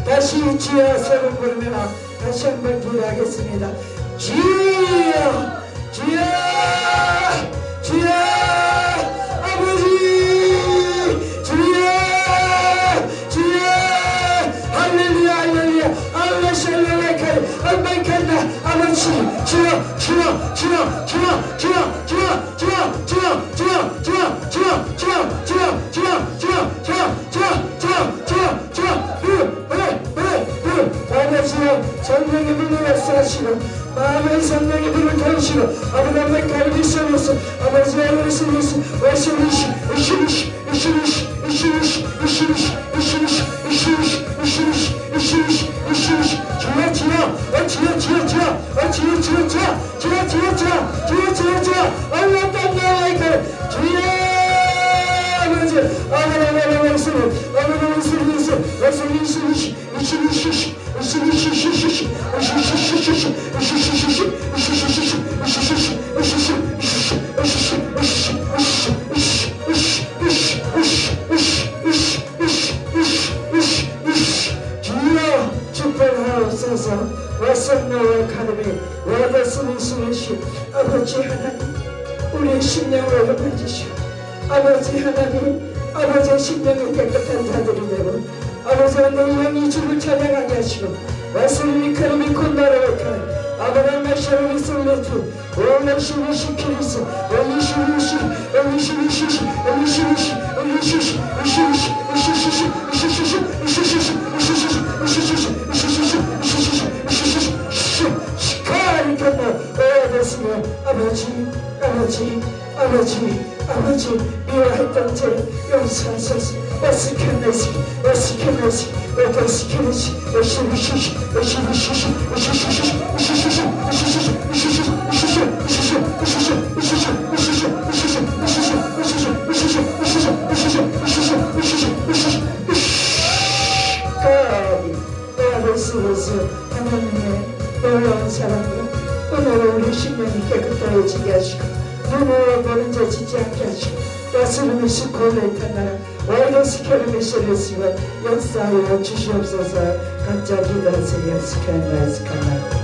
다시 주여 세번 부르며 다시 한번 기도하겠습니다. 주여 주여 주여 아버지 주여 주여 할렐루야 할렐루야 알레샬레레카리 알바이칸나 아버지 주여 주여 주여 주여 주여 주여 주여 주여 주여 주여 주여 주여 주여 주여 주여 주여 주여 아버지여 성령의 불을 역사하시고 마음의 성령의 불을 태우시고 아버지의 갈비선에서 아버지의 얼굴에서 와시리시 으시리시 으시리시 으시리시 으시리시 으시리시 으시리시 으시리시 으시리시 으시리시 주여 주여 주여 주여 주여 주여 주여 주여 주여 주여 주여 주여 주여 얼른 나와이까 주여 아버지 아버지의 말씀을 아버지의 말씀을 와시리시 으시리시 주여 축복하옵소서. 와선나와 가르비 와다스미스미시 아버지 하나님 우리의 심령을 만지시오. 아버지 하나님 아버지의 심령을 깨끗한 자들이 되고 아버지의 영이 주를 찬양하게 하시고 와스리미 카르미 콘나라와카 아브라함의 샤르미 솔레트 오메시미시 키리스 오미시미시 오미시미시 오미시미시 오미시시 오시시 오시시시 오시시시 오시시시 오시시시 오시시시 오시시시 오시시시 오시시시 시카리카나 오야데스며 아버지 미워했던 죄 용서하소서. 오스케네시 오스케네시 오스케네시 오시시시 오시시시 오시시시 오시시시 오시시시 오시시시 오시시시 오시시시 오시시시 오시시시 오시시시 오시시시 오시시시 오시시시 오시시시 하나님의 놀라운 사랑으로 오늘 우리 심령이 깨끗해지게 하시고 눈으로 보는 자 짓지 않게 하시고 와스르미 시콜레이타 나라 와이러스 캐르미시를 쓰고 역사하여 주시옵소서. 각자 기도하세요. 스카나